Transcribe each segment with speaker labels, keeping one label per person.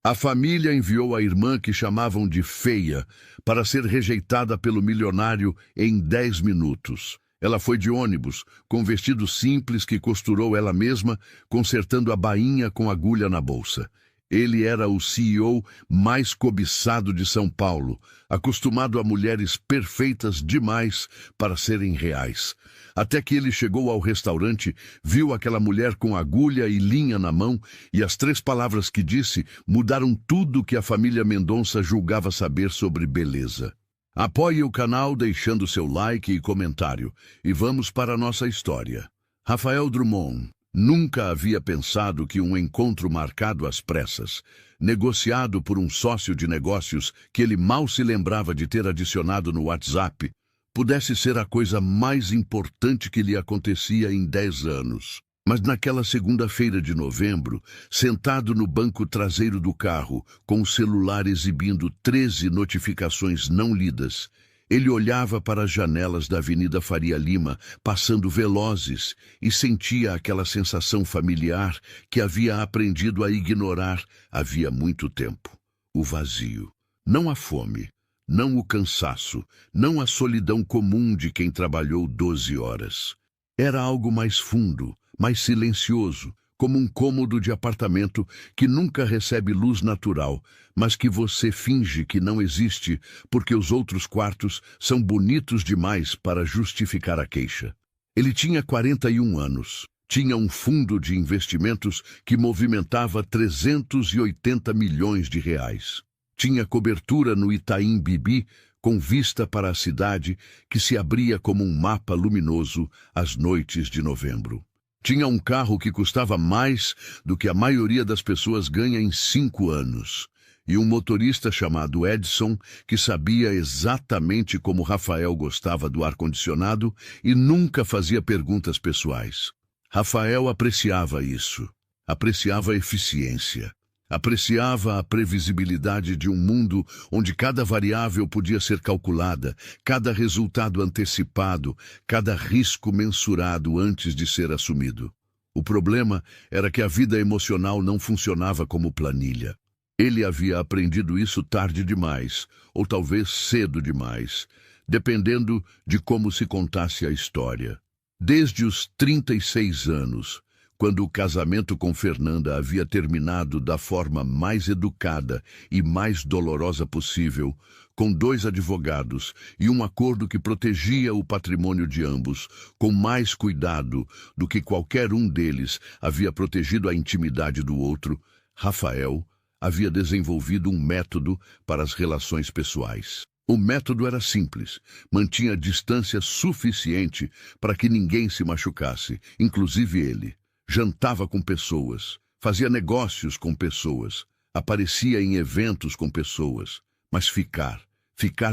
Speaker 1: A família enviou a irmã, que chamavam de feia, para ser rejeitada pelo milionário em 10 minutos. Ela foi de ônibus, com vestido simples que costurou ela mesma, consertando a bainha com agulha na bolsa. Ele era o CEO mais cobiçado de São Paulo, acostumado a mulheres perfeitas demais para serem reais. Até que ele chegou ao restaurante, viu aquela mulher com agulha e linha na mão, e as 3 palavras que disse mudaram tudo que a família Mendonça julgava saber sobre beleza. Apoie o canal deixando seu like e comentário, e vamos para a nossa história. Rafael Drummond nunca havia pensado que um encontro marcado às pressas, negociado por um sócio de negócios que ele mal se lembrava de ter adicionado no WhatsApp, pudesse ser a coisa mais importante que lhe acontecia em 10 anos. Mas naquela segunda-feira de novembro, sentado no banco traseiro do carro, com o celular exibindo 13 notificações não lidas, ele olhava para as janelas da Avenida Faria Lima, passando velozes, e sentia aquela sensação familiar que havia aprendido a ignorar havia muito tempo. O vazio. Não a fome, não o cansaço, não a solidão comum de quem trabalhou 12 horas. Era algo mais fundo, mais silencioso, como um cômodo de apartamento que nunca recebe luz natural, mas que você finge que não existe porque os outros quartos são bonitos demais para justificar a queixa. Ele tinha 41 anos. Tinha um fundo de investimentos que movimentava 380 milhões de reais. Tinha cobertura no Itaim Bibi, com vista para a cidade que se abria como um mapa luminoso às noites de novembro. Tinha um carro que custava mais do que a maioria das pessoas ganha em 5 anos. E um motorista chamado Edson, que sabia exatamente como Rafael gostava do ar-condicionado e nunca fazia perguntas pessoais. Rafael apreciava isso. Apreciava a eficiência. Apreciava a previsibilidade de um mundo onde cada variável podia ser calculada, cada resultado antecipado, cada risco mensurado antes de ser assumido. O problema era que a vida emocional não funcionava como planilha. Ele havia aprendido isso tarde demais, ou talvez cedo demais, dependendo de como se contasse a história. Desde os 36 anos, quando o casamento com Fernanda havia terminado da forma mais educada e mais dolorosa possível, com 2 advogados e um acordo que protegia o patrimônio de ambos, com mais cuidado do que qualquer um deles havia protegido a intimidade do outro, Rafael havia desenvolvido um método para as relações pessoais. O método era simples, mantinha distância suficiente para que ninguém se machucasse, inclusive ele. Jantava com pessoas, fazia negócios com pessoas, aparecia em eventos com pessoas, mas ficar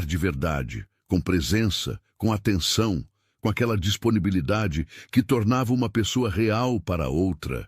Speaker 1: de verdade, com presença, com atenção, com aquela disponibilidade que tornava uma pessoa real para outra.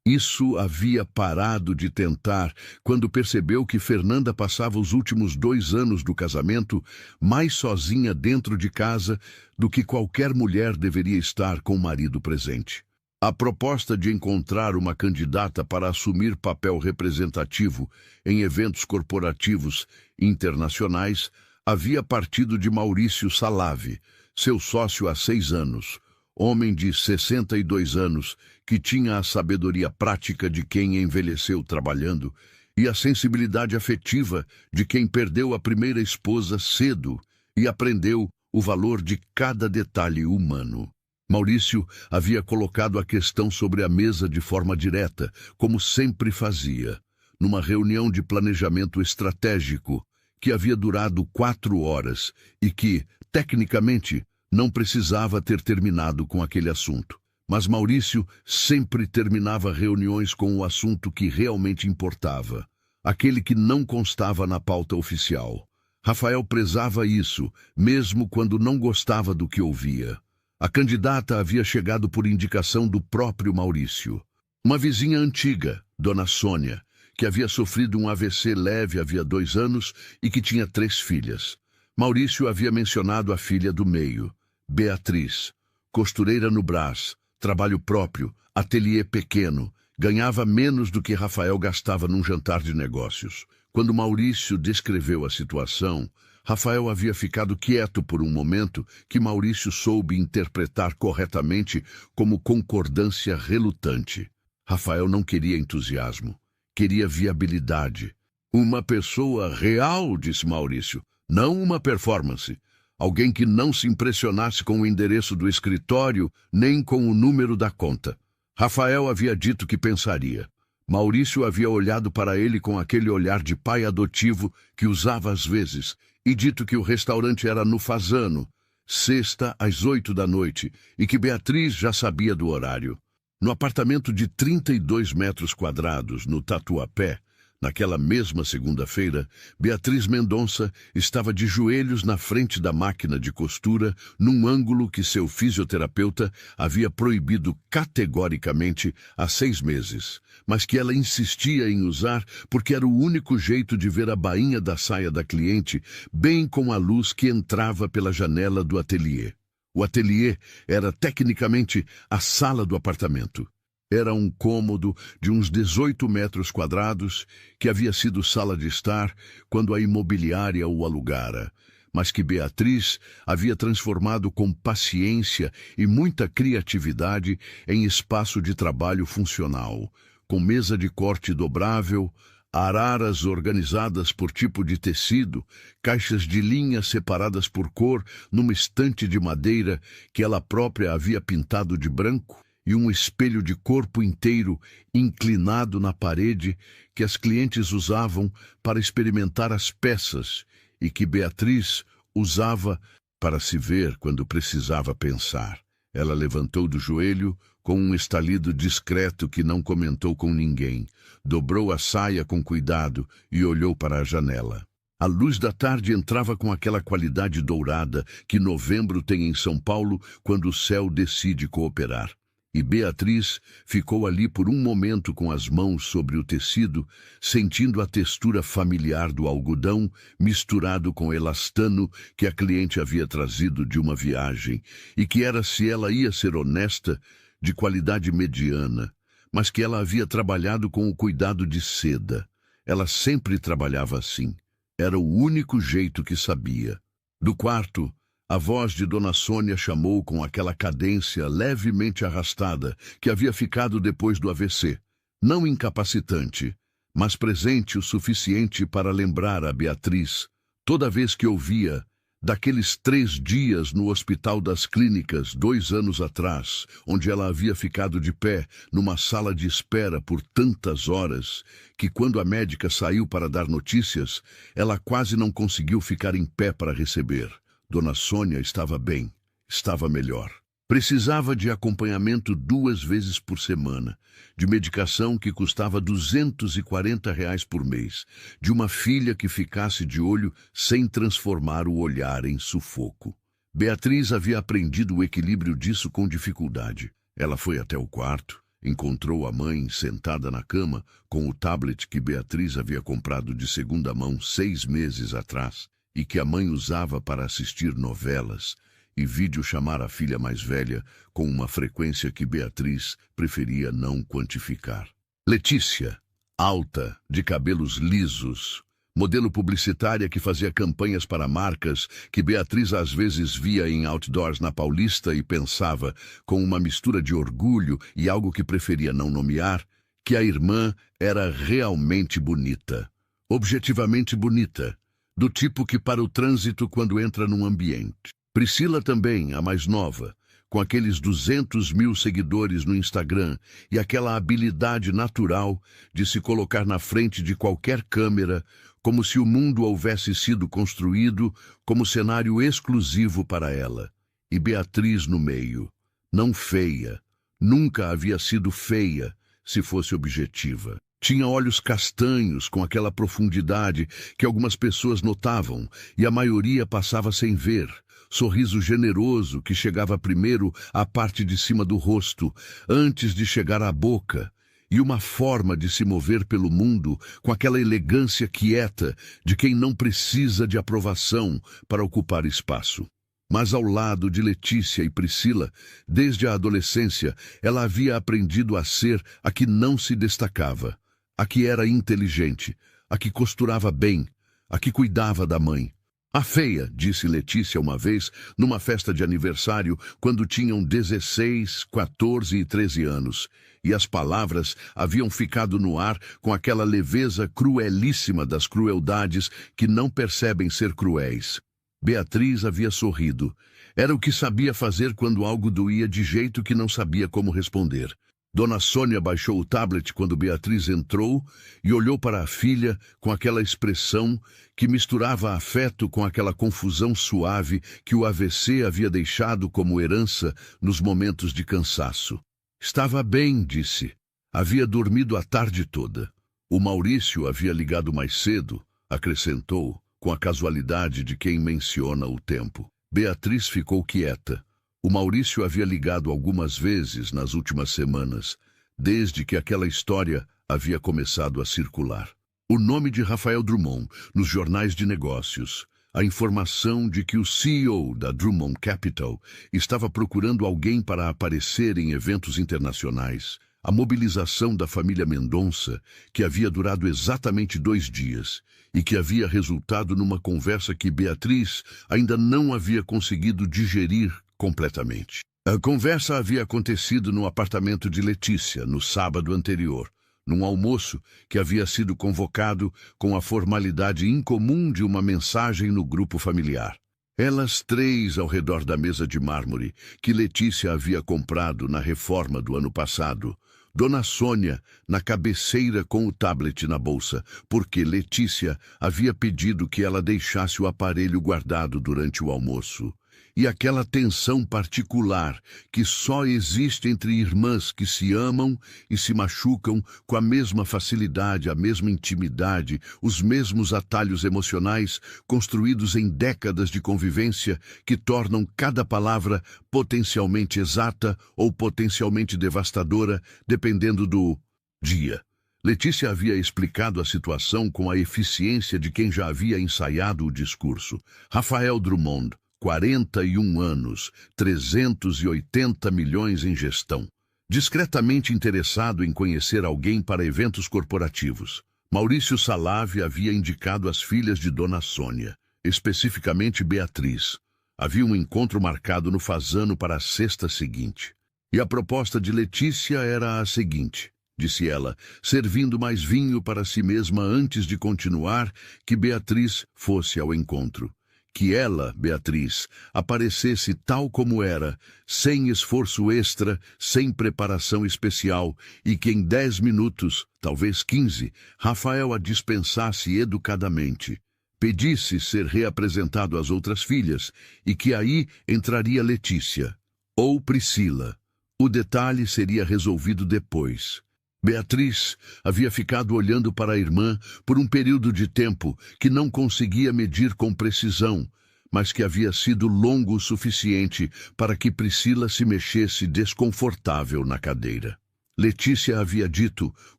Speaker 1: Isso havia parado de tentar quando percebeu que Fernanda passava os últimos 2 anos do casamento mais sozinha dentro de casa do que qualquer mulher deveria estar com o marido presente. A proposta de encontrar uma candidata para assumir papel representativo em eventos corporativos internacionais havia partido de Maurício Salave, seu sócio há 6 anos, homem de 62 anos que tinha a sabedoria prática de quem envelheceu trabalhando e a sensibilidade afetiva de quem perdeu a primeira esposa cedo e aprendeu o valor de cada detalhe humano. Maurício havia colocado a questão sobre a mesa de forma direta, como sempre fazia, numa reunião de planejamento estratégico que havia durado 4 horas e que, tecnicamente, não precisava ter terminado com aquele assunto. Mas Maurício sempre terminava reuniões com o assunto que realmente importava, aquele que não constava na pauta oficial. Rafael prezava isso, mesmo quando não gostava do que ouvia. A candidata havia chegado por indicação do próprio Maurício. Uma vizinha antiga, Dona Sônia, que havia sofrido um AVC leve havia 2 anos e que tinha 3 filhas. Maurício havia mencionado a filha do meio, Beatriz, costureira no Brás, trabalho próprio, ateliê pequeno, Ganhava menos do que Rafael gastava num jantar de negócios. Quando Maurício descreveu a situação, Rafael havia ficado quieto por um momento que Maurício soube interpretar corretamente como concordância relutante. Rafael não queria entusiasmo, queria viabilidade. Uma pessoa real, disse Maurício, não uma performance. Alguém que não se impressionasse com o endereço do escritório nem com o número da conta. Rafael havia dito que pensaria. Maurício havia olhado para ele com aquele olhar de pai adotivo que usava às vezes e dito que o restaurante era no Fazano, sexta às 8 da noite, e que Beatriz já sabia do horário. No apartamento de 32 metros quadrados, no Tatuapé, naquela mesma segunda-feira, Beatriz Mendonça estava de joelhos na frente da máquina de costura, num ângulo que seu fisioterapeuta havia proibido categoricamente há 6 meses, mas que ela insistia em usar porque era o único jeito de ver a bainha da saia da cliente, bem com a luz que entrava pela janela do ateliê. O ateliê era tecnicamente a sala do apartamento. Era um cômodo de uns 18 metros quadrados que havia sido sala de estar quando a imobiliária o alugara, mas que Beatriz havia transformado com paciência e muita criatividade em espaço de trabalho funcional, com mesa de corte dobrável, araras organizadas por tipo de tecido, caixas de linha separadas por cor numa estante de madeira que ela própria havia pintado de branco, e um espelho de corpo inteiro inclinado na parede que as clientes usavam para experimentar as peças e que Beatriz usava para se ver quando precisava pensar. Ela levantou do joelho com um estalido discreto que não comentou com ninguém, dobrou a saia com cuidado e olhou para a janela. A luz da tarde entrava com aquela qualidade dourada que novembro tem em São Paulo quando o céu decide cooperar. E Beatriz ficou ali por um momento com as mãos sobre o tecido, sentindo a textura familiar do algodão misturado com elastano que a cliente havia trazido de uma viagem e que era, se ela ia ser honesta, de qualidade mediana, mas que ela havia trabalhado com o cuidado de seda. Ela sempre trabalhava assim. Era o único jeito que sabia. Do quarto, a voz de Dona Sônia chamou com aquela cadência levemente arrastada que havia ficado depois do AVC. Não incapacitante, mas presente o suficiente para lembrar a Beatriz, toda vez que ouvia, daqueles 3 dias no Hospital das Clínicas, 2 anos atrás, onde ela havia ficado de pé numa sala de espera por tantas horas, que quando a médica saiu para dar notícias, ela quase não conseguiu ficar em pé para receber. Dona Sônia estava bem, estava melhor. Precisava de acompanhamento 2 vezes por semana, de medicação que custava R$ 240 por mês, de uma filha que ficasse de olho sem transformar o olhar em sufoco. Beatriz havia aprendido o equilíbrio disso com dificuldade. Ela foi até o quarto, encontrou a mãe sentada na cama com o tablet que Beatriz havia comprado de segunda mão 6 meses atrás, e que a mãe usava para assistir novelas e videochamar a filha mais velha com uma frequência que Beatriz preferia não quantificar. Letícia, alta, de cabelos lisos, modelo publicitária que fazia campanhas para marcas que Beatriz às vezes via em outdoors na Paulista e pensava, com uma mistura de orgulho e algo que preferia não nomear, que a irmã era realmente bonita, objetivamente bonita, do tipo que para o trânsito quando entra num ambiente. Priscila também, a mais nova, com aqueles 200 mil seguidores no Instagram e aquela habilidade natural de se colocar na frente de qualquer câmera, como se o mundo houvesse sido construído como cenário exclusivo para ela. E Beatriz no meio, não feia, nunca havia sido feia, se fosse objetiva. Tinha olhos castanhos com aquela profundidade que algumas pessoas notavam e a maioria passava sem ver. Sorriso generoso que chegava primeiro à parte de cima do rosto, antes de chegar à boca, e uma forma de se mover pelo mundo com aquela elegância quieta de quem não precisa de aprovação para ocupar espaço. Mas ao lado de Letícia e Priscila, desde a adolescência, ela havia aprendido a ser a que não se destacava, a que era inteligente, a que costurava bem, a que cuidava da mãe. A feia, disse Letícia uma vez, numa festa de aniversário, quando tinham 16, 14 e 13 anos, e as palavras haviam ficado no ar com aquela leveza cruelíssima das crueldades que não percebem ser cruéis. Beatriz havia sorrido. Era o que sabia fazer quando algo doía de jeito que não sabia como responder. Dona Sônia baixou o tablet quando Beatriz entrou e olhou para a filha com aquela expressão que misturava afeto com aquela confusão suave que o AVC havia deixado como herança nos momentos de cansaço. Estava bem, disse. Havia dormido a tarde toda. O Maurício havia ligado mais cedo, acrescentou, com a casualidade de quem menciona o tempo. Beatriz ficou quieta. O Maurício havia ligado algumas vezes nas últimas semanas, desde que aquela história havia começado a circular. O nome de Rafael Drummond nos jornais de negócios, a informação de que o CEO da Drummond Capital estava procurando alguém para aparecer em eventos internacionais, a mobilização da família Mendonça, que havia durado exatamente 2 dias, e que havia resultado numa conversa que Beatriz ainda não havia conseguido digerir completamente. A conversa havia acontecido no apartamento de Letícia, no sábado anterior, num almoço que havia sido convocado com a formalidade incomum de uma mensagem no grupo familiar. Elas 3 ao redor da mesa de mármore que Letícia havia comprado na reforma do ano passado, Dona Sônia na cabeceira com o tablet na bolsa, porque Letícia havia pedido que ela deixasse o aparelho guardado durante o almoço. E aquela tensão particular que só existe entre irmãs que se amam e se machucam com a mesma facilidade, a mesma intimidade, os mesmos atalhos emocionais construídos em décadas de convivência que tornam cada palavra potencialmente exata ou potencialmente devastadora, dependendo do dia. Letícia havia explicado a situação com a eficiência de quem já havia ensaiado o discurso. Rafael Drummond, 41 anos, 380 milhões em gestão. Discretamente interessado em conhecer alguém para eventos corporativos. Maurício Salave havia indicado as filhas de Dona Sônia, especificamente Beatriz. Havia um encontro marcado no Fazano para a sexta seguinte. E a proposta de Letícia era a seguinte, disse ela, servindo mais vinho para si mesma antes de continuar, que Beatriz fosse ao encontro. Que ela, Beatriz, aparecesse tal como era, sem esforço extra, sem preparação especial, e que em 10 minutos, talvez 15, Rafael a dispensasse educadamente. Pedisse ser reapresentado às outras filhas, e que aí entraria Letícia, ou Priscila. O detalhe seria resolvido depois. Beatriz havia ficado olhando para a irmã por um período de tempo que não conseguia medir com precisão, mas que havia sido longo o suficiente para que Priscila se mexesse desconfortável na cadeira. Letícia havia dito,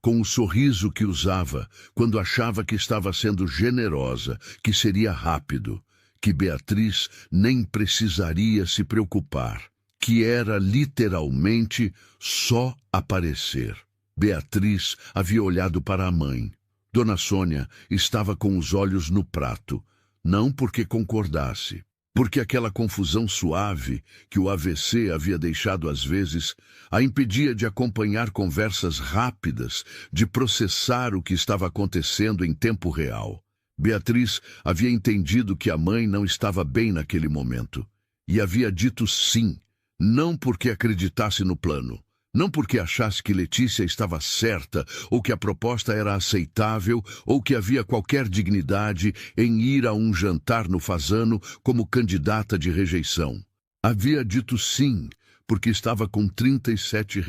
Speaker 1: com o sorriso que usava, quando achava que estava sendo generosa, que seria rápido, que Beatriz nem precisaria se preocupar, que era literalmente só aparecer. Beatriz havia olhado para a mãe. Dona Sônia estava com os olhos no prato, não porque concordasse, porque aquela confusão suave que o AVC havia deixado às vezes a impedia de acompanhar conversas rápidas, de processar o que estava acontecendo em tempo real. Beatriz havia entendido que a mãe não estava bem naquele momento, e havia dito sim, não porque acreditasse no plano, não porque achasse que Letícia estava certa, ou que a proposta era aceitável, ou que havia qualquer dignidade em ir a um jantar no Fazano como candidata de rejeição. Havia dito sim, porque estava com R$ 37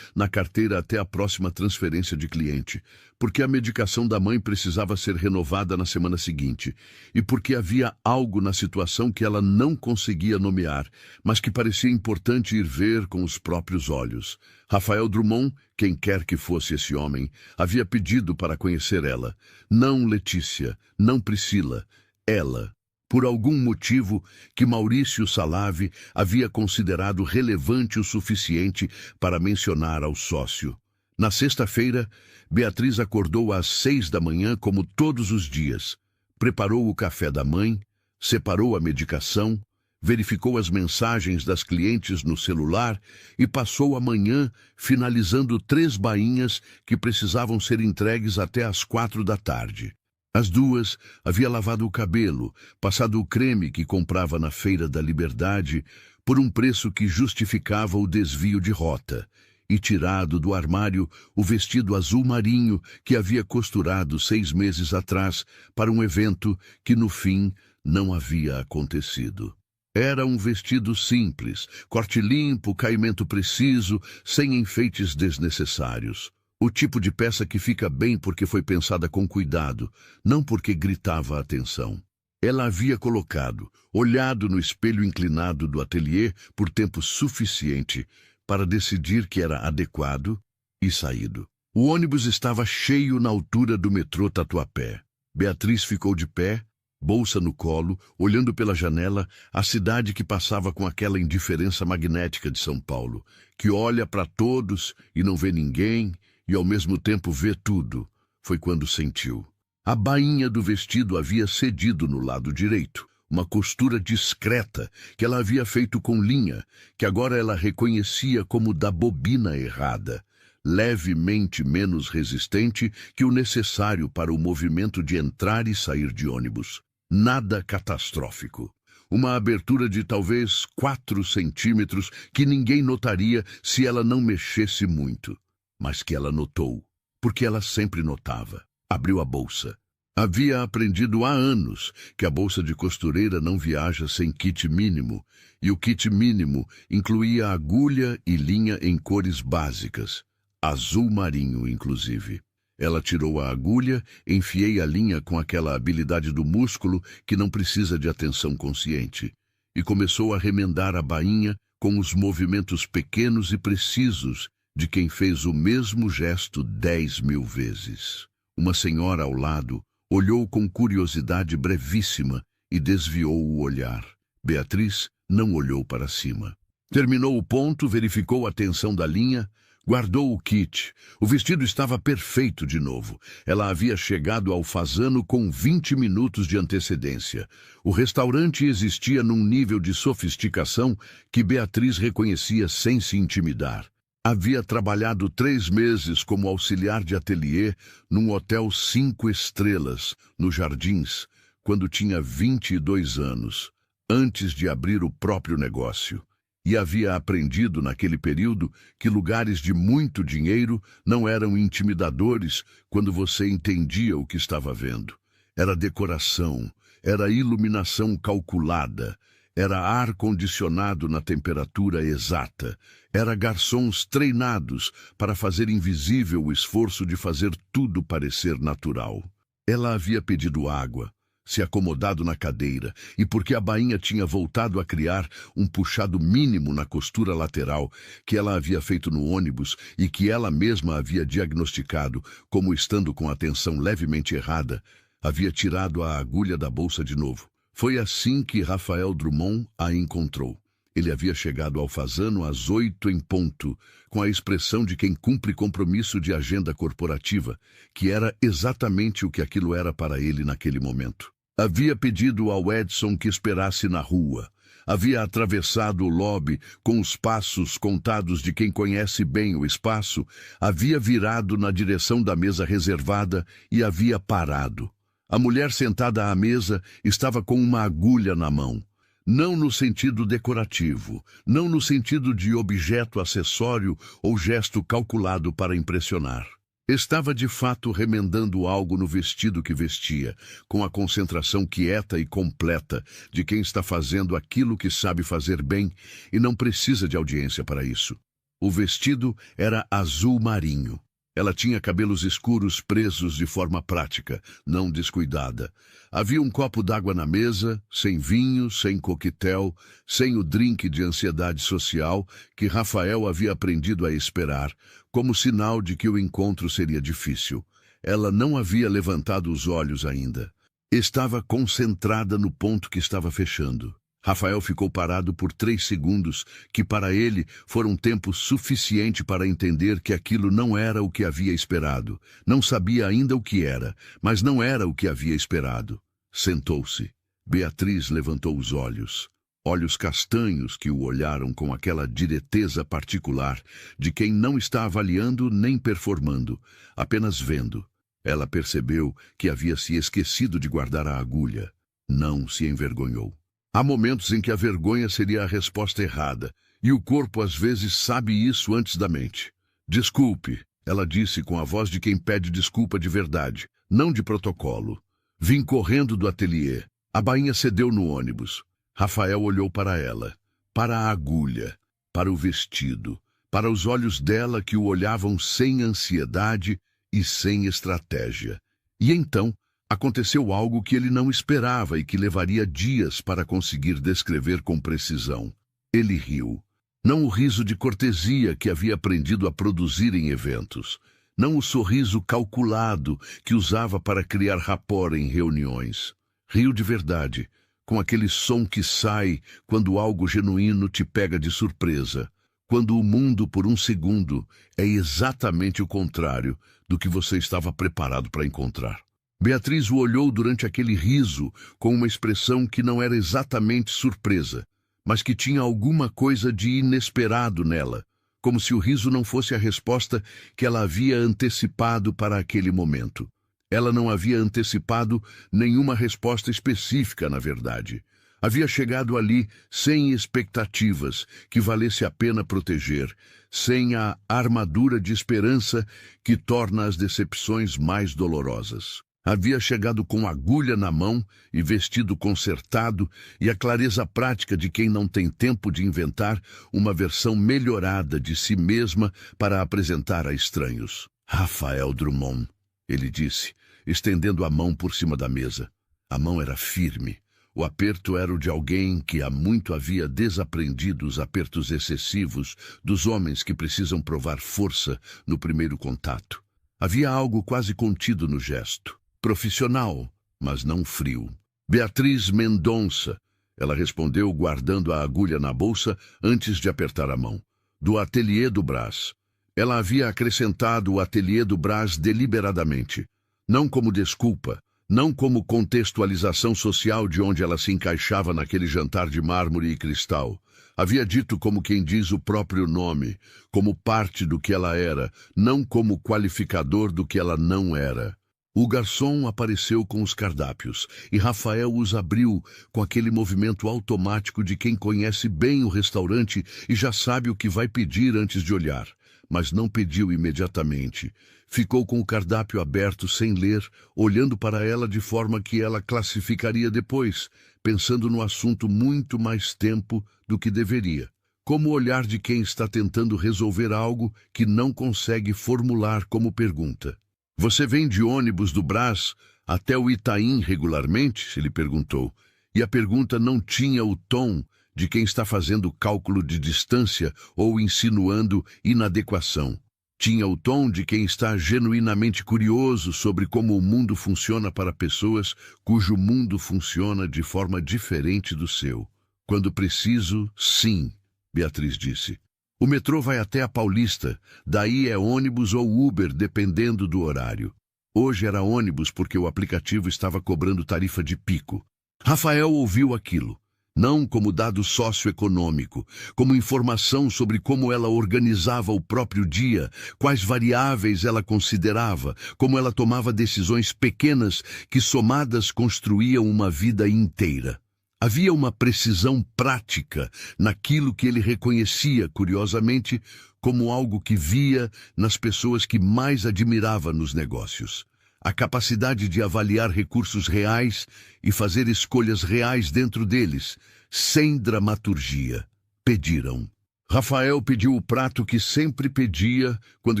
Speaker 1: na carteira até a próxima transferência de cliente, porque a medicação da mãe precisava ser renovada na semana seguinte, e porque havia algo na situação que ela não conseguia nomear, mas que parecia importante ir ver com os próprios olhos. Rafael Drummond, quem quer que fosse esse homem, havia pedido para conhecer ela. Não Letícia, não Priscila, ela. por algum motivo que Maurício Salave havia considerado relevante o suficiente para mencionar ao sócio. Na sexta-feira, Beatriz acordou às 6 da manhã como todos os dias. Preparou o café da mãe, separou a medicação, verificou as mensagens das clientes no celular e passou a manhã finalizando 3 bainhas que precisavam ser entregues até às 4 da tarde. Às 2, havia lavado o cabelo, passado o creme que comprava na Feira da Liberdade por um preço que justificava o desvio de rota, e tirado do armário o vestido azul marinho que havia costurado 6 meses atrás para um evento que, no fim, não havia acontecido. Era um vestido simples, corte limpo, caimento preciso, sem enfeites desnecessários. O tipo de peça que fica bem porque foi pensada com cuidado, não porque gritava a atenção. Ela havia colocado, olhado no espelho inclinado do ateliê por tempo suficiente para decidir que era adequado e saído. O ônibus estava cheio na altura do metrô Tatuapé. Beatriz ficou de pé, bolsa no colo, olhando pela janela a cidade que passava com aquela indiferença magnética de São Paulo, que olha para todos e não vê ninguém, e ao mesmo tempo vê tudo. Foi quando sentiu. A bainha do vestido havia cedido no lado direito, uma costura discreta que ela havia feito com linha, que agora ela reconhecia como da bobina errada, levemente menos resistente que o necessário para o movimento de entrar e sair de ônibus. Nada catastrófico. Uma abertura de talvez 4 centímetros que ninguém notaria se ela não mexesse muito. Mas que ela notou, porque ela sempre notava. Abriu a bolsa. Havia aprendido há anos que a bolsa de costureira não viaja sem kit mínimo, e o kit mínimo incluía agulha e linha em cores básicas, azul marinho inclusive. Ela tirou a agulha, enfiei a linha com aquela habilidade do músculo que não precisa de atenção consciente, e começou a remendar a bainha com os movimentos pequenos e precisos de quem fez o mesmo gesto 10.000 vezes. Uma senhora ao lado olhou com curiosidade brevíssima e desviou o olhar. Beatriz não olhou para cima. Terminou o ponto, verificou a tensão da linha, guardou o kit. O vestido estava perfeito de novo. Ela havia chegado ao Fasano com 20 minutos de antecedência. O restaurante existia num nível de sofisticação que Beatriz reconhecia sem se intimidar. Havia trabalhado 3 meses como auxiliar de ateliê num hotel 5 estrelas, nos Jardins, quando tinha 22 anos, antes de abrir o próprio negócio. E havia aprendido naquele período que lugares de muito dinheiro não eram intimidadores quando você entendia o que estava vendo. Era decoração, era iluminação calculada, era ar-condicionado na temperatura exata, era garçons treinados para fazer invisível o esforço de fazer tudo parecer natural. Ela havia pedido água, se acomodado na cadeira, e porque a bainha tinha voltado a criar um puxado mínimo na costura lateral que ela havia feito no ônibus e que ela mesma havia diagnosticado como estando com a tensão levemente errada, havia tirado a agulha da bolsa de novo. Foi assim que Rafael Drummond a encontrou. Ele havia chegado ao Fasano às 8 em ponto, com a expressão de quem cumpre compromisso de agenda corporativa, que era exatamente o que aquilo era para ele naquele momento. Havia pedido ao Edson que esperasse na rua. Havia atravessado o lobby com os passos contados de quem conhece bem o espaço, havia virado na direção da mesa reservada e havia parado. A mulher sentada à mesa estava com uma agulha na mão. Não no sentido decorativo, não no sentido de objeto acessório ou gesto calculado para impressionar. Estava de fato remendando algo no vestido que vestia, com a concentração quieta e completa de quem está fazendo aquilo que sabe fazer bem e não precisa de audiência para isso. O vestido era azul marinho. Ela tinha cabelos escuros presos de forma prática, não descuidada. Havia um copo d'água na mesa, sem vinho, sem coquetel, sem o drink de ansiedade social que Rafael havia aprendido a esperar, como sinal de que o encontro seria difícil. Ela não havia levantado os olhos ainda. Estava concentrada no ponto que estava fechando. Rafael ficou parado por 3 segundos, que para ele foram tempo suficiente para entender que aquilo não era o que havia esperado. Não sabia ainda o que era, mas não era o que havia esperado. Sentou-se. Beatriz levantou os olhos. Olhos castanhos que o olharam com aquela direteza particular de quem não está avaliando nem performando, apenas vendo. Ela percebeu que havia se esquecido de guardar a agulha. Não se envergonhou. Há momentos em que a vergonha seria a resposta errada, e o corpo às vezes sabe isso antes da mente. Desculpe, ela disse com a voz de quem pede desculpa de verdade, não de protocolo. Vim correndo do ateliê. A bainha cedeu no ônibus. Rafael olhou para ela, para a agulha, para o vestido, para os olhos dela que o olhavam sem ansiedade e sem estratégia. E então aconteceu algo que ele não esperava e que levaria dias para conseguir descrever com precisão. Ele riu. Não o riso de cortesia que havia aprendido a produzir em eventos. Não o sorriso calculado que usava para criar rapport em reuniões. Riu de verdade, com aquele som que sai quando algo genuíno te pega de surpresa. Quando o mundo, por um segundo, é exatamente o contrário do que você estava preparado para encontrar. Beatriz o olhou durante aquele riso com uma expressão que não era exatamente surpresa, mas que tinha alguma coisa de inesperado nela, como se o riso não fosse a resposta que ela havia antecipado para aquele momento. Ela não havia antecipado nenhuma resposta específica, na verdade. Havia chegado ali sem expectativas que valesse a pena proteger, sem a armadura de esperança que torna as decepções mais dolorosas. Havia chegado com agulha na mão e vestido consertado e a clareza prática de quem não tem tempo de inventar uma versão melhorada de si mesma para apresentar a estranhos. Rafael Drummond, ele disse, estendendo a mão por cima da mesa. A mão era firme. O aperto era o de alguém que há muito havia desaprendido os apertos excessivos dos homens que precisam provar força no primeiro contato. Havia algo quase contido no gesto. Profissional, mas não frio. Beatriz Mendonça, ela respondeu guardando a agulha na bolsa antes de apertar a mão. Do ateliê do Brás. Ela havia acrescentado o ateliê do Brás deliberadamente. Não como desculpa, não como contextualização social de onde ela se encaixava naquele jantar de mármore e cristal. Havia dito como quem diz o próprio nome, como parte do que ela era, não como qualificador do que ela não era. O garçom apareceu com os cardápios, e Rafael os abriu com aquele movimento automático de quem conhece bem o restaurante e já sabe o que vai pedir antes de olhar. Mas não pediu imediatamente. Ficou com o cardápio aberto sem ler, olhando para ela de forma que ela classificaria depois, pensando no assunto muito mais tempo do que deveria. Como o olhar de quem está tentando resolver algo que não consegue formular como pergunta. Você vem de ônibus do Brás até o Itaim regularmente? Ele perguntou. E a pergunta não tinha o tom de quem está fazendo cálculo de distância ou insinuando inadequação. Tinha o tom de quem está genuinamente curioso sobre como o mundo funciona para pessoas cujo mundo funciona de forma diferente do seu. Quando preciso, sim, Beatriz disse. O metrô vai até a Paulista, daí é ônibus ou Uber, dependendo do horário. Hoje era ônibus porque o aplicativo estava cobrando tarifa de pico. Rafael ouviu aquilo, não como dado socioeconômico, como informação sobre como ela organizava o próprio dia, quais variáveis ela considerava, como ela tomava decisões pequenas que somadas construíam uma vida inteira. Havia uma precisão prática naquilo que ele reconhecia, curiosamente, como algo que via nas pessoas que mais admirava nos negócios. A capacidade de avaliar recursos reais e fazer escolhas reais dentro deles, sem dramaturgia. Pediram. Rafael pediu o prato que sempre pedia quando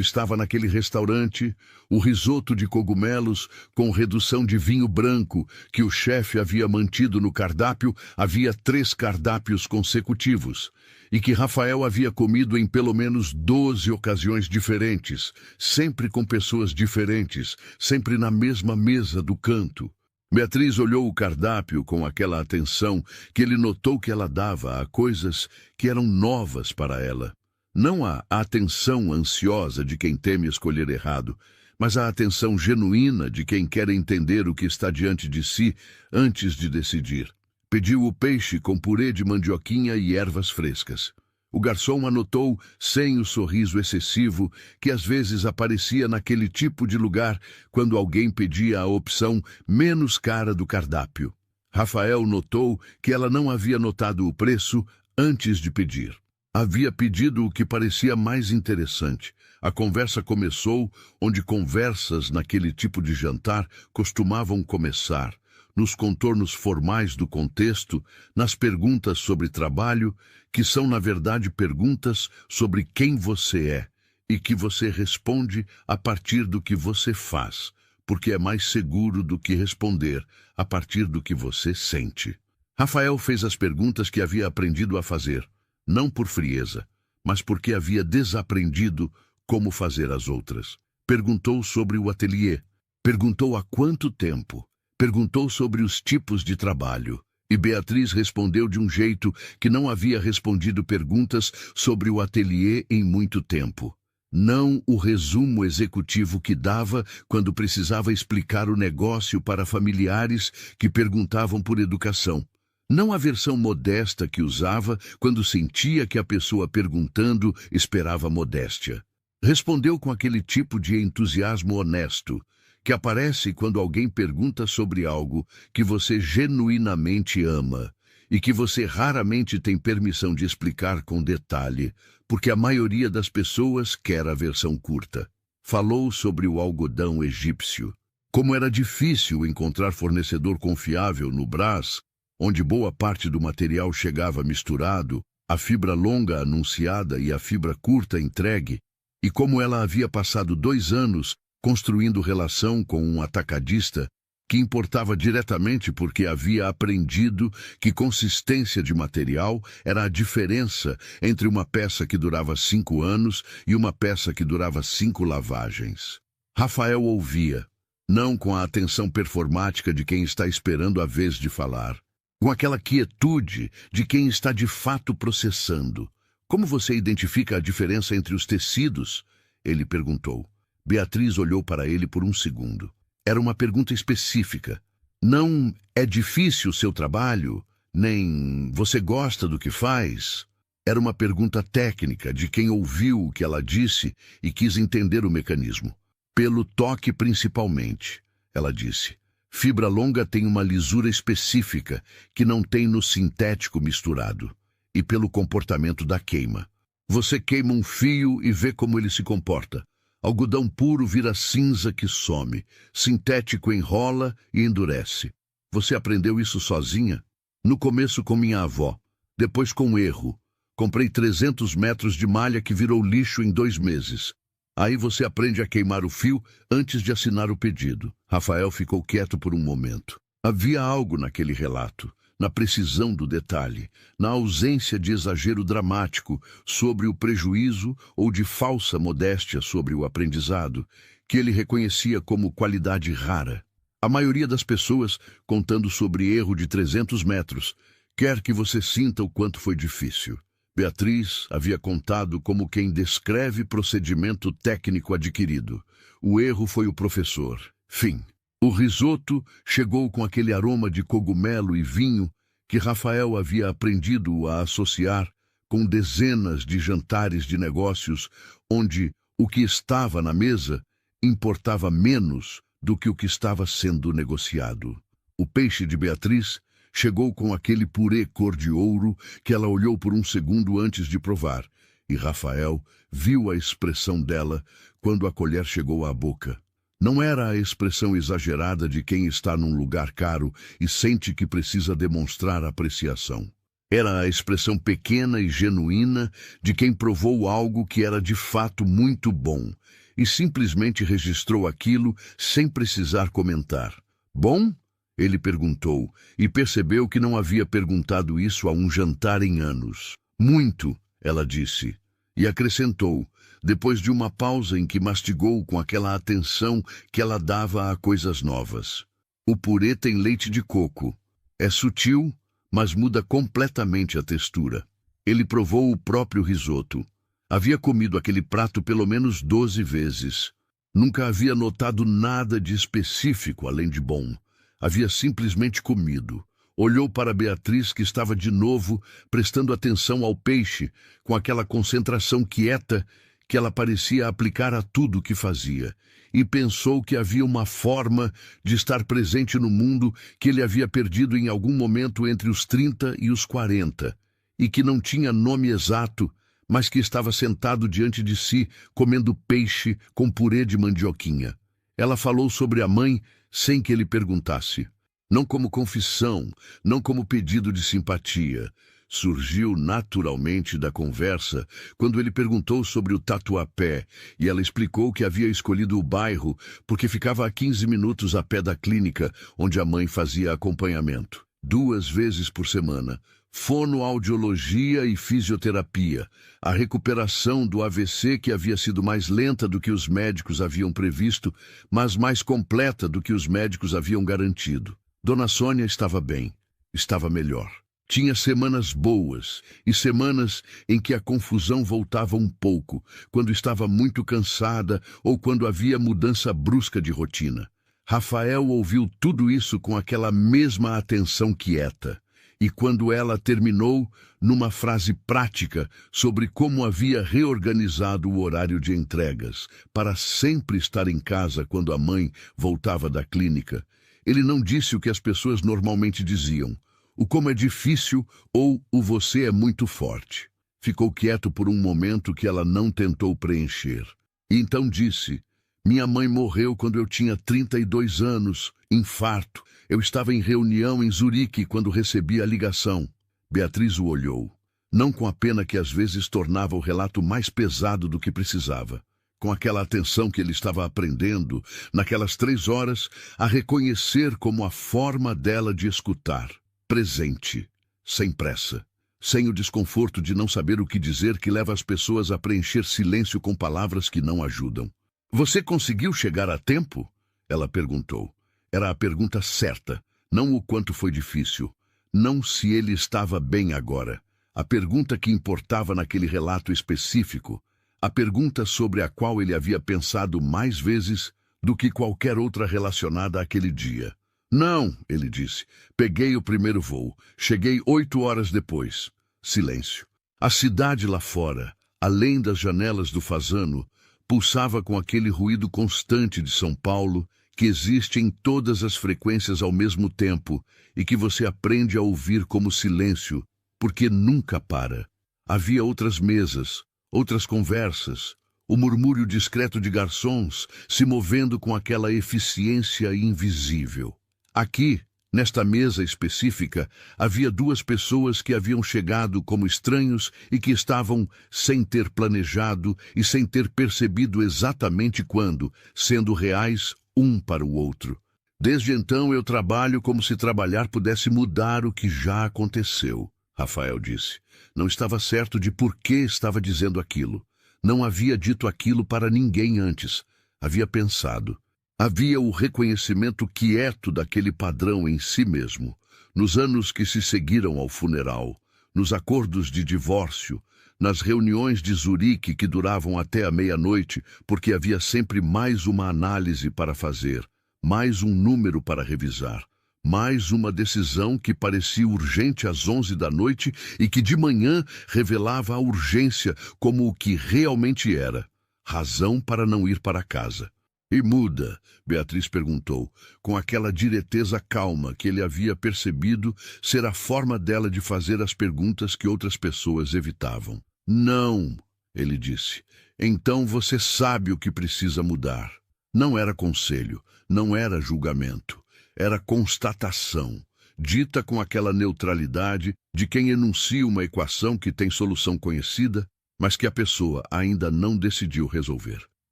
Speaker 1: estava naquele restaurante, o risoto de cogumelos com redução de vinho branco que o chefe havia mantido no cardápio. Havia 3 cardápios consecutivos, e que Rafael havia comido em pelo menos 12 ocasiões diferentes, sempre com pessoas diferentes, sempre na mesma mesa do canto. Beatriz olhou o cardápio com aquela atenção que ele notou que ela dava a coisas que eram novas para ela. Não a atenção ansiosa de quem teme escolher errado, mas a atenção genuína de quem quer entender o que está diante de si antes de decidir. Pediu o peixe com purê de mandioquinha e ervas frescas. O garçom anotou, sem o sorriso excessivo que às vezes aparecia naquele tipo de lugar quando alguém pedia a opção menos cara do cardápio. Rafael notou que ela não havia notado o preço antes de pedir. Havia pedido o que parecia mais interessante. A conversa começou onde conversas naquele tipo de jantar costumavam começar, nos contornos formais do contexto, nas perguntas sobre trabalho, que são, na verdade, perguntas sobre quem você é e que você responde a partir do que você faz, porque é mais seguro do que responder a partir do que você sente. Rafael fez as perguntas que havia aprendido a fazer, não por frieza, mas porque havia desaprendido como fazer as outras. Perguntou sobre o ateliê, perguntou há quanto tempo, perguntou sobre os tipos de trabalho, e Beatriz respondeu de um jeito que não havia respondido perguntas sobre o ateliê em muito tempo. Não o resumo executivo que dava quando precisava explicar o negócio para familiares que perguntavam por educação. Não a versão modesta que usava quando sentia que a pessoa perguntando esperava modéstia. Respondeu com aquele tipo de entusiasmo honesto que aparece quando alguém pergunta sobre algo que você genuinamente ama e que você raramente tem permissão de explicar com detalhe, porque a maioria das pessoas quer a versão curta. Falou sobre o algodão egípcio, como era difícil encontrar fornecedor confiável no Brás, onde boa parte do material chegava misturado, a fibra longa anunciada e a fibra curta entregue, e como ela havia passado 2 anos construindo relação com um atacadista que importava diretamente porque havia aprendido que consistência de material era a diferença entre uma peça que durava 5 anos e uma peça que durava 5 lavagens. Rafael ouvia, não com a atenção performática de quem está esperando a vez de falar, com aquela quietude de quem está de fato processando. Como você identifica a diferença entre os tecidos? Ele perguntou. Beatriz olhou para ele por um segundo. Era uma pergunta específica. Não é difícil o seu trabalho, nem você gosta do que faz. Era uma pergunta técnica de quem ouviu o que ela disse e quis entender o mecanismo. Pelo toque principalmente, ela disse. Fibra longa tem uma lisura específica que não tem no sintético misturado. E pelo comportamento da queima. Você queima um fio e vê como ele se comporta. Algodão puro vira cinza que some. Sintético enrola e endurece. Você aprendeu isso sozinha? No começo com minha avó. Depois com erro. Comprei 300 metros de malha que virou lixo em 2 meses. Aí você aprende a queimar o fio antes de assinar o pedido. Rafael ficou quieto por um momento. Havia algo naquele relato, na precisão do detalhe, na ausência de exagero dramático sobre o prejuízo ou de falsa modéstia sobre o aprendizado, que ele reconhecia como qualidade rara. A maioria das pessoas, contando sobre erro de 300 metros, quer que você sinta o quanto foi difícil. Beatriz havia contado como quem descreve procedimento técnico adquirido. O erro foi o professor. Fim. O risoto chegou com aquele aroma de cogumelo e vinho que Rafael havia aprendido a associar com dezenas de jantares de negócios onde o que estava na mesa importava menos do que o que estava sendo negociado. O peixe de Beatriz chegou com aquele purê cor de ouro que ela olhou por um segundo antes de provar, e Rafael viu a expressão dela quando a colher chegou à boca. Não era a expressão exagerada de quem está num lugar caro e sente que precisa demonstrar apreciação. Era a expressão pequena e genuína de quem provou algo que era de fato muito bom e simplesmente registrou aquilo sem precisar comentar. Bom? Ele perguntou e percebeu que não havia perguntado isso a um jantar em anos. Muito, ela disse, e acrescentou, depois de uma pausa em que mastigou com aquela atenção que ela dava a coisas novas. O purê tem leite de coco. É sutil, mas muda completamente a textura. Ele provou o próprio risoto. Havia comido aquele prato pelo menos 12 vezes. Nunca havia notado nada de específico além de bom. Havia simplesmente comido. Olhou para Beatriz, que estava de novo prestando atenção ao peixe, com aquela concentração quieta que ela parecia aplicar a tudo o que fazia, e pensou que havia uma forma de estar presente no mundo que ele havia perdido em algum momento entre os 30 e os 40, e que não tinha nome exato, mas que estava sentado diante de si, comendo peixe com purê de mandioquinha. Ela falou sobre a mãe sem que ele perguntasse. Não como confissão, não como pedido de simpatia. Surgiu naturalmente da conversa quando ele perguntou sobre o Tatuapé, e ela explicou que havia escolhido o bairro porque ficava a 15 minutos a pé da clínica onde a mãe fazia acompanhamento. 2 vezes por semana. Fonoaudiologia e fisioterapia. A recuperação do AVC, que havia sido mais lenta do que os médicos haviam previsto, mas mais completa do que os médicos haviam garantido. Dona Sônia estava bem, estava melhor. Tinha semanas boas e semanas em que a confusão voltava um pouco, quando estava muito cansada ou quando havia mudança brusca de rotina. Rafael ouviu tudo isso com aquela mesma atenção quieta. E quando ela terminou, numa frase prática sobre como havia reorganizado o horário de entregas para sempre estar em casa quando a mãe voltava da clínica, ele não disse o que as pessoas normalmente diziam, o como é difícil ou o você é muito forte. Ficou quieto por um momento que ela não tentou preencher. E então disse, minha mãe morreu quando eu tinha 32 anos, infarto. Eu estava em reunião em Zurique quando recebi a ligação. Beatriz o olhou, não com a pena que às vezes tornava o relato mais pesado do que precisava, com aquela atenção que ele estava aprendendo, naquelas 3 horas, a reconhecer como a forma dela de escutar, presente, sem pressa, sem o desconforto de não saber o que dizer que leva as pessoas a preencher silêncio com palavras que não ajudam. Você conseguiu chegar a tempo? Ela perguntou. Era a pergunta certa, não o quanto foi difícil, não se ele estava bem agora. A pergunta que importava naquele relato específico, a pergunta sobre a qual ele havia pensado mais vezes do que qualquer outra relacionada àquele dia. Não, ele disse, peguei o primeiro voo, cheguei 8 horas depois. Silêncio. A cidade lá fora, além das janelas do Fasano, pulsava com aquele ruído constante de São Paulo, que existe em todas as frequências ao mesmo tempo e que você aprende a ouvir como silêncio, porque nunca para. Havia outras mesas, outras conversas, o murmúrio discreto de garçons se movendo com aquela eficiência invisível. Aqui, nesta mesa específica, havia 2 pessoas que haviam chegado como estranhos e que estavam sem ter planejado e sem ter percebido exatamente quando, sendo reais um para o outro. Desde então eu trabalho como se trabalhar pudesse mudar o que já aconteceu, Rafael disse. Não estava certo de por que estava dizendo aquilo. Não havia dito aquilo para ninguém antes. Havia pensado. Havia o reconhecimento quieto daquele padrão em si mesmo, nos anos que se seguiram ao funeral, nos acordos de divórcio, nas reuniões de Zurique que duravam até a meia-noite, porque havia sempre mais uma análise para fazer, mais um número para revisar, mais uma decisão que parecia urgente às 11 da noite e que de manhã revelava a urgência como o que realmente era, razão para não ir para casa. E muda? Beatriz perguntou, com aquela direteza calma que ele havia percebido ser a forma dela de fazer as perguntas que outras pessoas evitavam. Não, ele disse. Então você sabe o que precisa mudar. Não era conselho, não era julgamento, era constatação, dita com aquela neutralidade de quem enuncia uma equação que tem solução conhecida, mas que a pessoa ainda não decidiu resolver.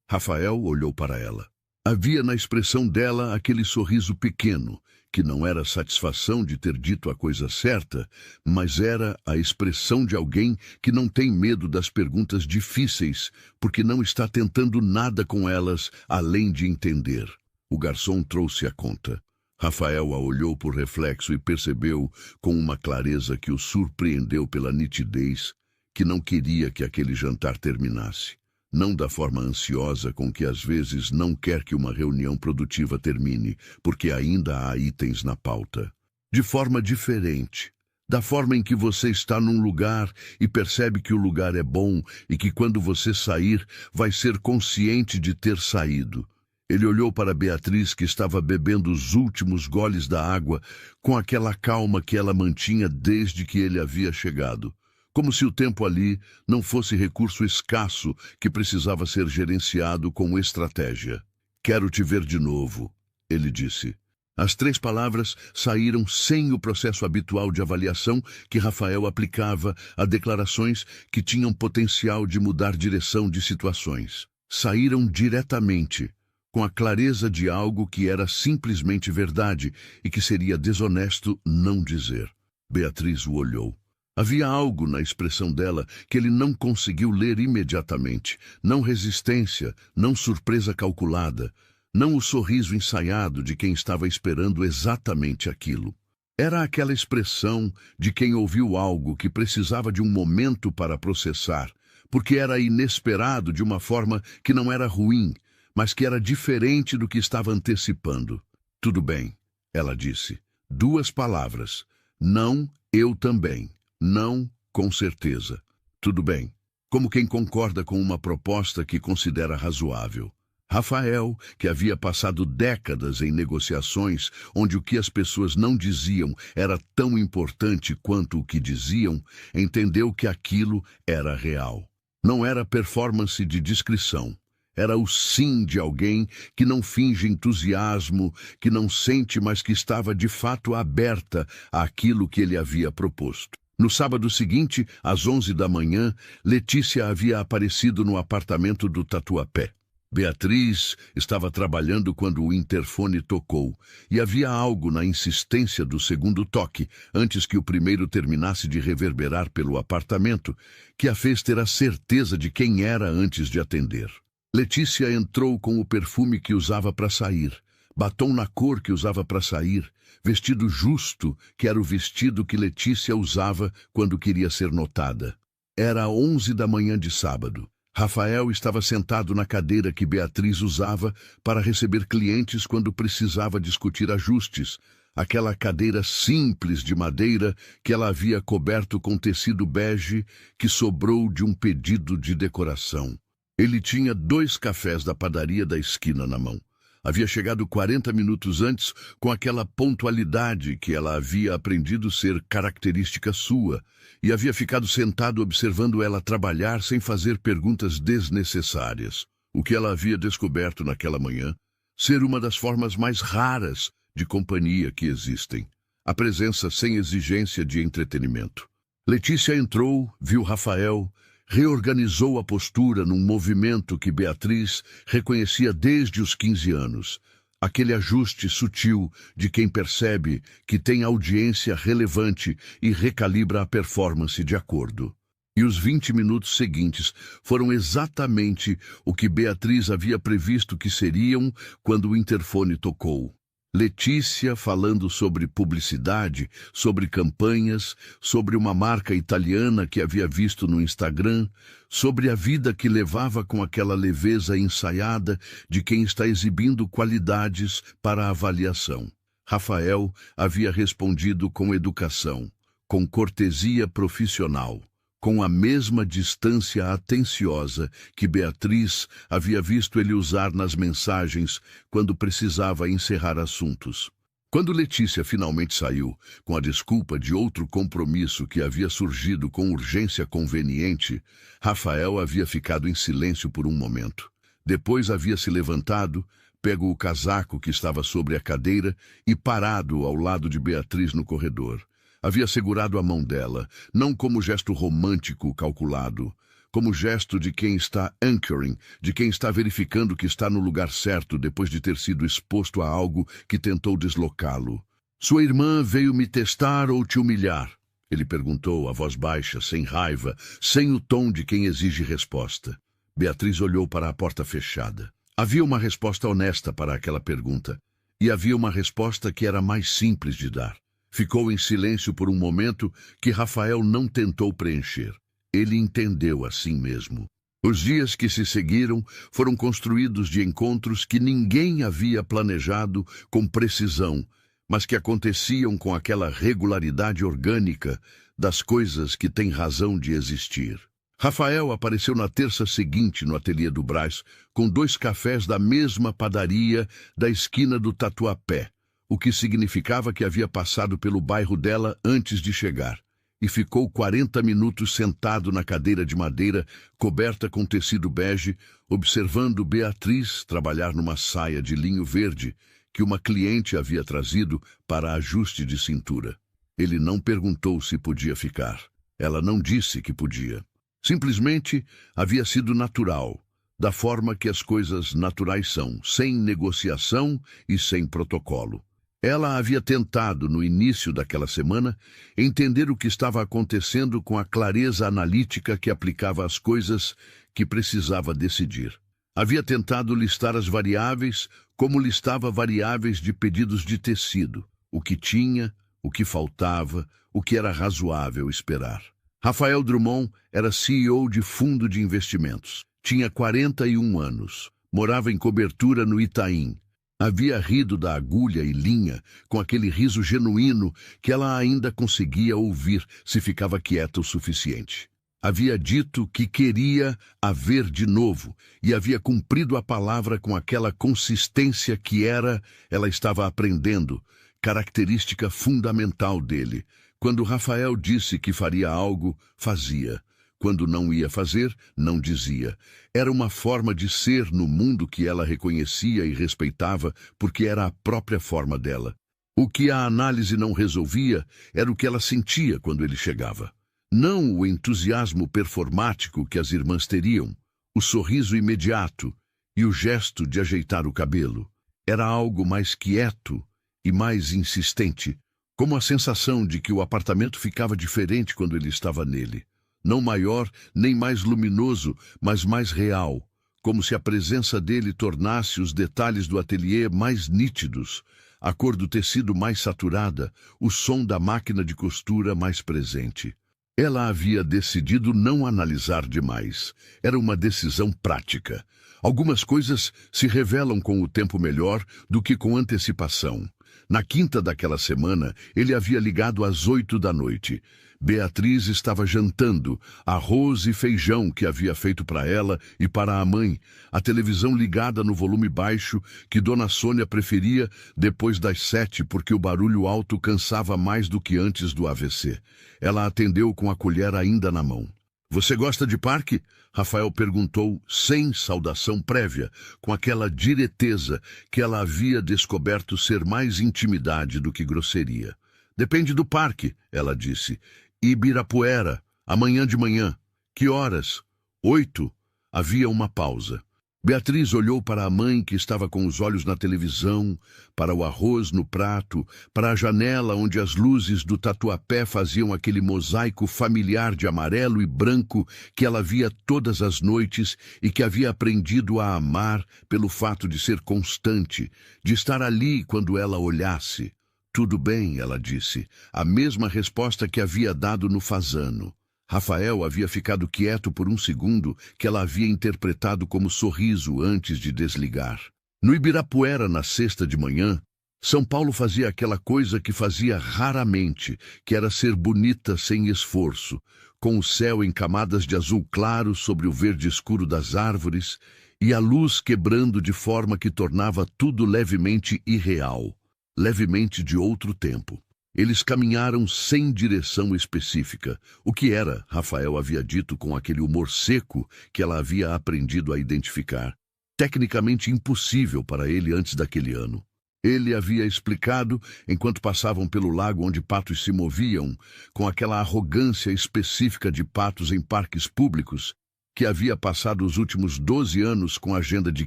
Speaker 1: Rafael olhou para ela. Havia na expressão dela aquele sorriso pequeno, que não era a satisfação de ter dito a coisa certa, mas era a expressão de alguém que não tem medo das perguntas difíceis, porque não está tentando nada com elas além de entender. O garçom trouxe a conta. Rafael a olhou por reflexo e percebeu, com uma clareza que o surpreendeu pela nitidez, que não queria que aquele jantar terminasse. Não da forma ansiosa com que às vezes não quer que uma reunião produtiva termine, porque ainda há itens na pauta. De forma diferente. Da forma em que você está num lugar e percebe que o lugar é bom e que quando você sair, vai ser consciente de ter saído. Ele olhou para Beatriz, que estava bebendo os últimos goles da água com aquela calma que ela mantinha desde que ele havia chegado. Como se o tempo ali não fosse recurso escasso que precisava ser gerenciado com estratégia. "Quero te ver de novo", ele disse. As 3 palavras saíram sem o processo habitual de avaliação que Rafael aplicava a declarações que tinham potencial de mudar direção de situações. Saíram diretamente, com a clareza de algo que era simplesmente verdade e que seria desonesto não dizer. Beatriz o olhou. Havia algo na expressão dela que ele não conseguiu ler imediatamente. Não resistência, não surpresa calculada, não o sorriso ensaiado de quem estava esperando exatamente aquilo. Era aquela expressão de quem ouviu algo que precisava de um momento para processar, porque era inesperado de uma forma que não era ruim, mas que era diferente do que estava antecipando. "Tudo bem", ela disse. 2 palavras. "Não, eu também. Não, com certeza. Tudo bem." Como quem concorda com uma proposta que considera razoável. Rafael, que havia passado décadas em negociações onde o que as pessoas não diziam era tão importante quanto o que diziam, entendeu que aquilo era real. Não era performance de discrição. Era o sim de alguém que não finge entusiasmo, que não sente, mas que estava de fato aberta àquilo que ele havia proposto. No sábado seguinte, às 11 da manhã, Letícia havia aparecido no apartamento do Tatuapé. Beatriz estava trabalhando quando o interfone tocou, e havia algo na insistência do segundo toque, antes que o primeiro terminasse de reverberar pelo apartamento, que a fez ter a certeza de quem era antes de atender. Letícia entrou com o perfume que usava para sair, batom na cor que usava para sair, vestido justo, que era o vestido que Letícia usava quando queria ser notada. Era 11 da manhã de sábado. Rafael estava sentado na cadeira que Beatriz usava para receber clientes quando precisava discutir ajustes, aquela cadeira simples de madeira que ela havia coberto com tecido bege que sobrou de um pedido de decoração. Ele tinha 2 cafés da padaria da esquina na mão. Havia chegado 40 minutos antes com aquela pontualidade que ela havia aprendido ser característica sua, e havia ficado sentado observando ela trabalhar sem fazer perguntas desnecessárias. O que ela havia descoberto naquela manhã ser uma das formas mais raras de companhia que existem. A presença sem exigência de entretenimento. Letícia entrou, viu Rafael, reorganizou a postura num movimento que Beatriz reconhecia desde os 15 anos. Aquele ajuste sutil de quem percebe que tem audiência relevante e recalibra a performance de acordo. E os 20 minutos seguintes foram exatamente o que Beatriz havia previsto que seriam quando o interfone tocou. Letícia falando sobre publicidade, sobre campanhas, sobre uma marca italiana que havia visto no Instagram, sobre a vida que levava com aquela leveza ensaiada de quem está exibindo qualidades para avaliação. Rafael havia respondido com educação, com cortesia profissional, com a mesma distância atenciosa que Beatriz havia visto ele usar nas mensagens quando precisava encerrar assuntos. Quando Letícia finalmente saiu, com a desculpa de outro compromisso que havia surgido com urgência conveniente, Rafael havia ficado em silêncio por um momento. Depois havia se levantado, pego o casaco que estava sobre a cadeira e parado ao lado de Beatriz no corredor. Havia segurado a mão dela, não como gesto romântico calculado, como gesto de quem está anchoring, de quem está verificando que está no lugar certo depois de ter sido exposto a algo que tentou deslocá-lo. "Sua irmã veio me testar ou te humilhar?" Ele perguntou, a voz baixa, sem raiva, sem o tom de quem exige resposta. Beatriz olhou para a porta fechada. Havia uma resposta honesta para aquela pergunta. E havia uma resposta que era mais simples de dar. Ficou em silêncio por um momento que Rafael não tentou preencher. Ele entendeu assim mesmo. Os dias que se seguiram foram construídos de encontros que ninguém havia planejado com precisão, mas que aconteciam com aquela regularidade orgânica das coisas que têm razão de existir. Rafael apareceu na terça seguinte no ateliê do Brás, com 2 cafés da mesma padaria da esquina do Tatuapé, o que significava que havia passado pelo bairro dela antes de chegar, e ficou 40 minutos sentado na cadeira de madeira coberta com tecido bege, observando Beatriz trabalhar numa saia de linho verde que uma cliente havia trazido para ajuste de cintura. Ele não perguntou se podia ficar. Ela não disse que podia. Simplesmente havia sido natural, da forma que as coisas naturais são, sem negociação e sem protocolo. Ela havia tentado, no início daquela semana, entender o que estava acontecendo com a clareza analítica que aplicava às coisas que precisava decidir. Havia tentado listar as variáveis como listava variáveis de pedidos de tecido, o que tinha, o que faltava, o que era razoável esperar. Rafael Drummond era CEO de fundo de investimentos. Tinha 41 anos. Morava em Cobertura, no Itaim. Havia rido da agulha e linha com aquele riso genuíno que ela ainda conseguia ouvir se ficava quieta o suficiente. Havia dito que queria a ver de novo e havia cumprido a palavra com aquela consistência que ela estava aprendendo, característica fundamental dele. Quando Rafael disse que faria algo, fazia. Quando não ia fazer, não dizia. Era uma forma de ser no mundo que ela reconhecia e respeitava, porque era a própria forma dela. O que a análise não resolvia era o que ela sentia quando ele chegava. Não o entusiasmo performático que as irmãs teriam, o sorriso imediato e o gesto de ajeitar o cabelo. Era algo mais quieto e mais insistente, como a sensação de que o apartamento ficava diferente quando ele estava nele. Não maior, nem mais luminoso, mas mais real, como se a presença dele tornasse os detalhes do ateliê mais nítidos, a cor do tecido mais saturada, o som da máquina de costura mais presente. Ela havia decidido não analisar demais. Era uma decisão prática. Algumas coisas se revelam com o tempo melhor do que com antecipação. Na quinta daquela semana, ele havia ligado às 8 da noite. Beatriz estava jantando, arroz e feijão que havia feito para ela e para a mãe, a televisão ligada no volume baixo que Dona Sônia preferia depois das 7 porque o barulho alto cansava mais do que antes do AVC. Ela atendeu com a colher ainda na mão. "Você gosta de parque?" Rafael perguntou, sem saudação prévia, com aquela direteza que ela havia descoberto ser mais intimidade do que grosseria. "Depende do parque," ela disse. "Ibirapuera, amanhã de manhã." "Que horas?" 8. Havia uma pausa. Beatriz olhou para a mãe que estava com os olhos na televisão, para o arroz no prato, para a janela onde as luzes do Tatuapé faziam aquele mosaico familiar de amarelo e branco que ela via todas as noites e que havia aprendido a amar pelo fato de ser constante, de estar ali quando ela olhasse. "Tudo bem," ela disse, a mesma resposta que havia dado no Fazano. Rafael havia ficado quieto por um segundo que ela havia interpretado como sorriso antes de desligar. No Ibirapuera, na sexta de manhã, São Paulo fazia aquela coisa que fazia raramente, que era ser bonita sem esforço, com o céu em camadas de azul claro sobre o verde escuro das árvores e a luz quebrando de forma que tornava tudo levemente irreal, levemente de outro tempo. Eles caminharam sem direção específica, o que era, Rafael havia dito com aquele humor seco que ela havia aprendido a identificar, tecnicamente impossível para ele antes daquele ano. Ele havia explicado, enquanto passavam pelo lago onde patos se moviam, com aquela arrogância específica de patos em parques públicos, que havia passado os últimos 12 anos com agenda de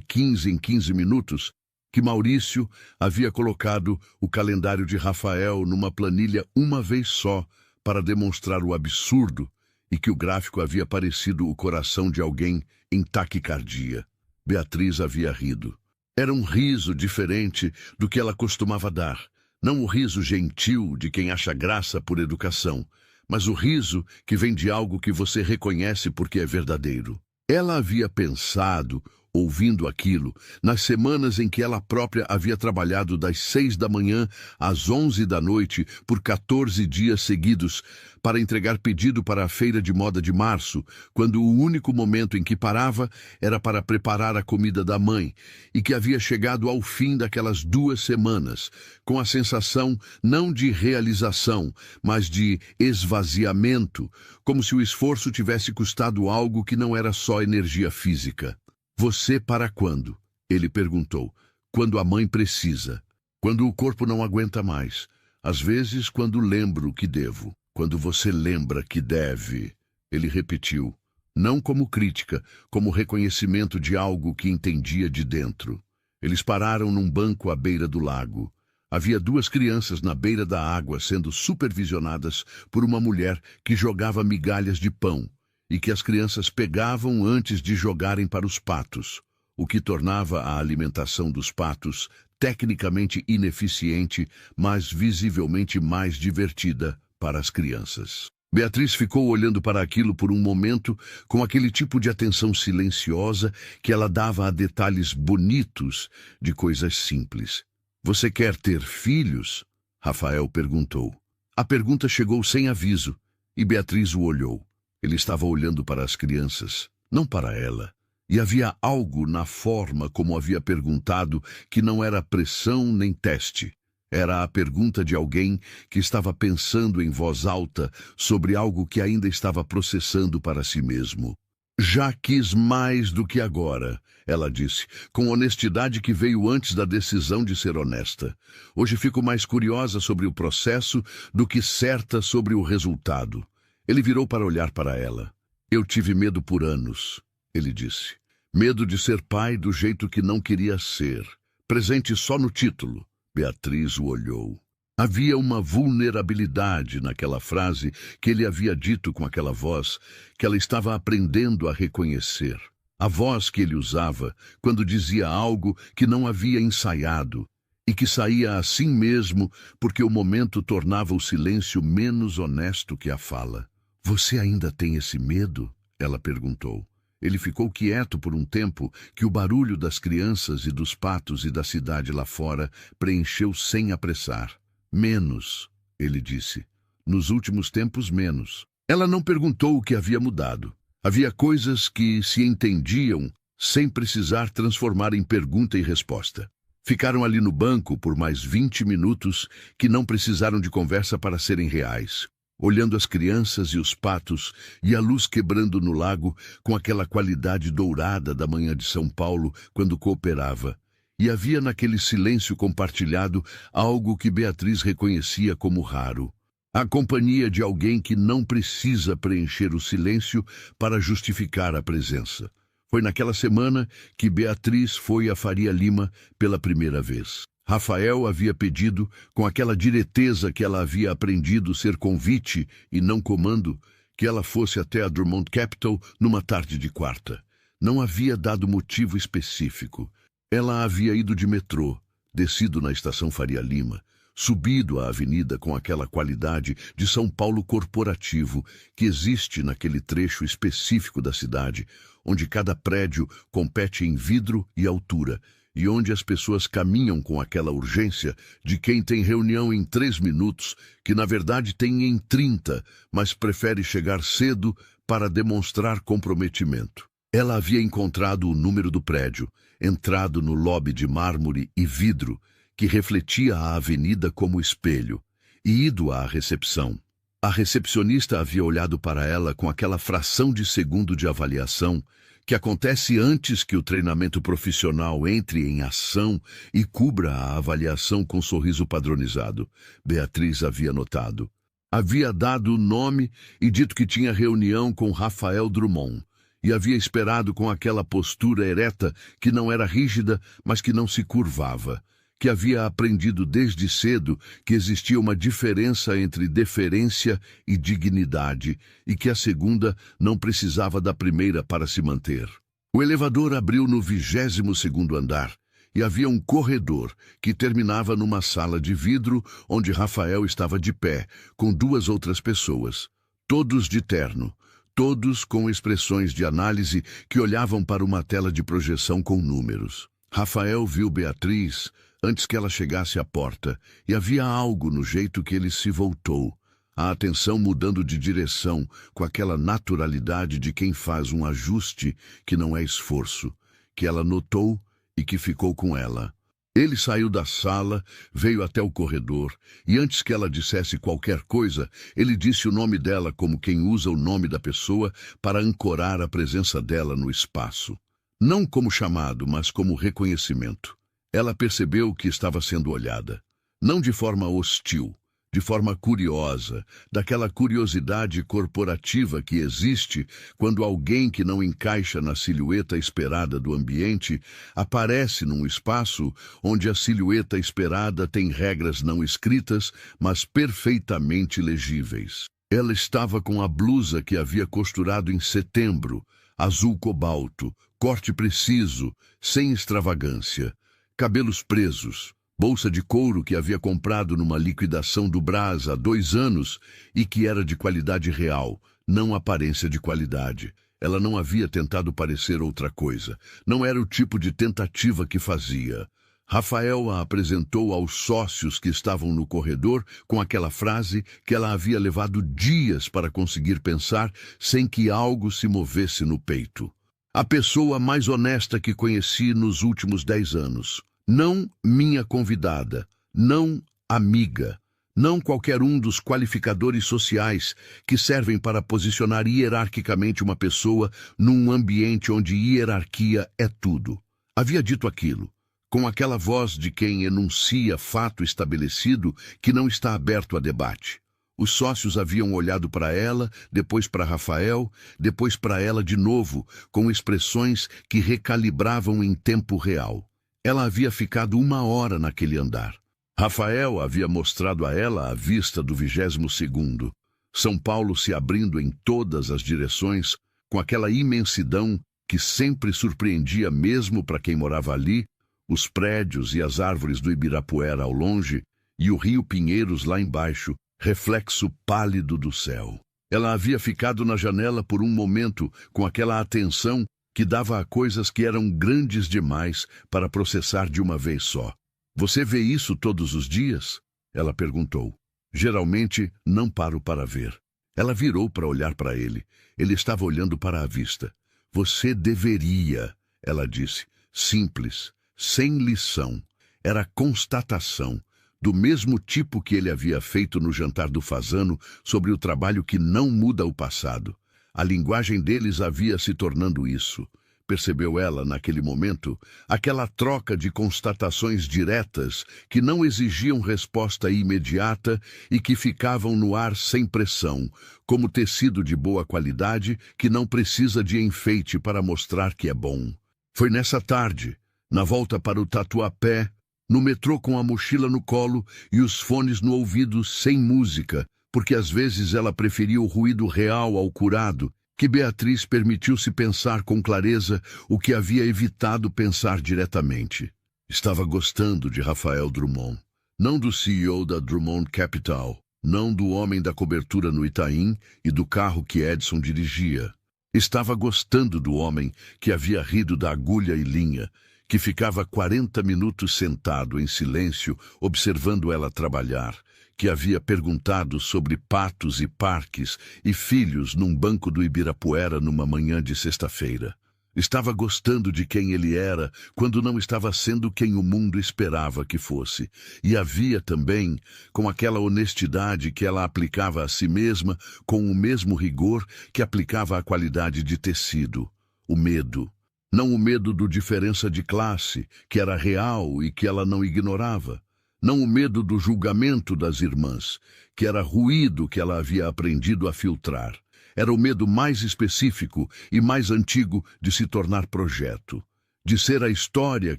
Speaker 1: 15 em 15 minutos, que Maurício havia colocado o calendário de Rafael numa planilha uma vez só para demonstrar o absurdo e que o gráfico havia parecido o coração de alguém em taquicardia. Beatriz havia rido. Era um riso diferente do que ela costumava dar. Não o riso gentil de quem acha graça por educação, mas o riso que vem de algo que você reconhece porque é verdadeiro. Ela havia pensado, ouvindo aquilo, nas semanas em que ela própria havia trabalhado das 6 da manhã às 11 da noite por 14 dias seguidos para entregar pedido para a feira de moda de março, quando o único momento em que parava era para preparar a comida da mãe, e que havia chegado ao fim daquelas 2 semanas, com a sensação não de realização, mas de esvaziamento, como se o esforço tivesse custado algo que não era só energia física. Você para quando? Ele perguntou. Quando a mãe precisa. Quando o corpo não aguenta mais. Às vezes, quando lembro que devo. Quando você lembra que deve. Ele repetiu. Não como crítica, como reconhecimento de algo que entendia de dentro. Eles pararam num banco à beira do lago. Havia 2 crianças na beira da água sendo supervisionadas por uma mulher que jogava migalhas de pão, e que as crianças pegavam antes de jogarem para os patos, o que tornava a alimentação dos patos tecnicamente ineficiente, mas visivelmente mais divertida para as crianças. Beatriz ficou olhando para aquilo por um momento com aquele tipo de atenção silenciosa que ela dava a detalhes bonitos de coisas simples. Você quer ter filhos? Rafael perguntou. A pergunta chegou sem aviso, e Beatriz o olhou. Ele estava olhando para as crianças, não para ela. E havia algo na forma como havia perguntado que não era pressão nem teste. Era a pergunta de alguém que estava pensando em voz alta sobre algo que ainda estava processando para si mesmo. Já quis mais do que agora, ela disse, com honestidade que veio antes da decisão de ser honesta. Hoje fico mais curiosa sobre o processo do que certa sobre o resultado. Ele virou para olhar para ela. Eu tive medo por anos, ele disse. Medo de ser pai do jeito que não queria ser. Presente só no título. Beatriz o olhou. Havia uma vulnerabilidade naquela frase que ele havia dito com aquela voz que ela estava aprendendo a reconhecer. A voz que ele usava quando dizia algo que não havia ensaiado e que saía assim mesmo porque o momento tornava o silêncio menos honesto que a fala. Você ainda tem esse medo? Ela perguntou. Ele ficou quieto por um tempo que o barulho das crianças e dos patos e da cidade lá fora preencheu sem apressar. Menos, ele disse. Nos últimos tempos, menos. Ela não perguntou o que havia mudado. Havia coisas que se entendiam sem precisar transformar em pergunta e resposta. Ficaram ali no banco por mais 20 minutos que não precisaram de conversa para serem reais, olhando as crianças e os patos e a luz quebrando no lago com aquela qualidade dourada da manhã de São Paulo quando cooperava. E havia naquele silêncio compartilhado algo que Beatriz reconhecia como raro. A companhia de alguém que não precisa preencher o silêncio para justificar a presença. Foi naquela semana que Beatriz foi a Faria Lima pela primeira vez. Rafael havia pedido, com aquela direteza que ela havia aprendido ser convite e não comando, que ela fosse até a Drummond Capital numa tarde de quarta. Não havia dado motivo específico. Ela havia ido de metrô, descido na estação Faria Lima, subido a avenida com aquela qualidade de São Paulo corporativo que existe naquele trecho específico da cidade, onde cada prédio compete em vidro e altura, e onde as pessoas caminham com aquela urgência de quem tem reunião em 3 minutos, que na verdade tem em 30, mas prefere chegar cedo para demonstrar comprometimento. Ela havia encontrado o número do prédio, entrado no lobby de mármore e vidro, que refletia a avenida como espelho, e ido à recepção. A recepcionista havia olhado para ela com aquela fração de segundo de avaliação que acontece antes que o treinamento profissional entre em ação e cubra a avaliação com sorriso padronizado. Beatriz havia notado. Havia dado o nome e dito que tinha reunião com Rafael Drummond, e havia esperado com aquela postura ereta que não era rígida, mas que não se curvava, que havia aprendido desde cedo que existia uma diferença entre deferência e dignidade, e que a segunda não precisava da primeira para se manter. O elevador abriu no 22º andar, e havia um corredor que terminava numa sala de vidro onde Rafael estava de pé, com duas outras pessoas, todos de terno, todos com expressões de análise que olhavam para uma tela de projeção com números. Rafael viu Beatriz antes que ela chegasse à porta, e havia algo no jeito que ele se voltou, a atenção mudando de direção com aquela naturalidade de quem faz um ajuste que não é esforço, que ela notou e que ficou com ela. Ele saiu da sala, veio até o corredor, e antes que ela dissesse qualquer coisa, ele disse o nome dela como quem usa o nome da pessoa para ancorar a presença dela no espaço. Não como chamado, mas como reconhecimento. Ela percebeu que estava sendo olhada, não de forma hostil, de forma curiosa, daquela curiosidade corporativa que existe quando alguém que não encaixa na silhueta esperada do ambiente aparece num espaço onde a silhueta esperada tem regras não escritas, mas perfeitamente legíveis. Ela estava com a blusa que havia costurado em setembro, azul cobalto, corte preciso, sem extravagância, cabelos presos, bolsa de couro que havia comprado numa liquidação do Brás há 2 anos e que era de qualidade real, não aparência de qualidade. Ela não havia tentado parecer outra coisa. Não era o tipo de tentativa que fazia. Rafael a apresentou aos sócios que estavam no corredor com aquela frase que ela havia levado dias para conseguir pensar sem que algo se movesse no peito. A pessoa mais honesta que conheci nos últimos 10 anos. Não minha convidada, não amiga, não qualquer um dos qualificadores sociais que servem para posicionar hierarquicamente uma pessoa num ambiente onde hierarquia é tudo. Havia dito aquilo, com aquela voz de quem enuncia fato estabelecido que não está aberto a debate. Os sócios haviam olhado para ela, depois para Rafael, depois para ela de novo, com expressões que recalibravam em tempo real. Ela havia ficado 1 hora naquele andar. Rafael havia mostrado a ela a vista do 22º. São Paulo se abrindo em todas as direções, com aquela imensidão que sempre surpreendia mesmo para quem morava ali, os prédios e as árvores do Ibirapuera ao longe, e o rio Pinheiros lá embaixo, reflexo pálido do céu. Ela havia ficado na janela por um momento com aquela atenção que dava a coisas que eram grandes demais para processar de uma vez só. Você vê isso todos os dias? Ela perguntou. Geralmente, não paro para ver. Ela virou para olhar para ele. Ele estava olhando para a vista. Você deveria, ela disse. Simples, sem lição. Era constatação, do mesmo tipo que ele havia feito no jantar do Fasano sobre o trabalho que não muda o passado. A linguagem deles havia se tornando isso. Percebeu ela, naquele momento, aquela troca de constatações diretas que não exigiam resposta imediata e que ficavam no ar sem pressão, como tecido de boa qualidade que não precisa de enfeite para mostrar que é bom. Foi nessa tarde, na volta para o Tatuapé, no metrô com a mochila no colo e os fones no ouvido sem música, porque às vezes ela preferia o ruído real ao curado, que Beatriz permitiu-se pensar com clareza o que havia evitado pensar diretamente. Estava gostando de Rafael Drummond, não do CEO da Drummond Capital, não do homem da cobertura no Itaim e do carro que Edson dirigia. Estava gostando do homem que havia rido da agulha e linha, que ficava 40 minutos sentado em silêncio observando ela trabalhar, que havia perguntado sobre patos e parques e filhos num banco do Ibirapuera numa manhã de sexta-feira. Estava gostando de quem ele era quando não estava sendo quem o mundo esperava que fosse. E havia também, com aquela honestidade que ela aplicava a si mesma, com o mesmo rigor que aplicava à qualidade de tecido, o medo. Não o medo do diferença de classe, que era real e que ela não ignorava. Não o medo do julgamento das irmãs, que era ruído que ela havia aprendido a filtrar. Era o medo mais específico e mais antigo de se tornar projeto, de ser a história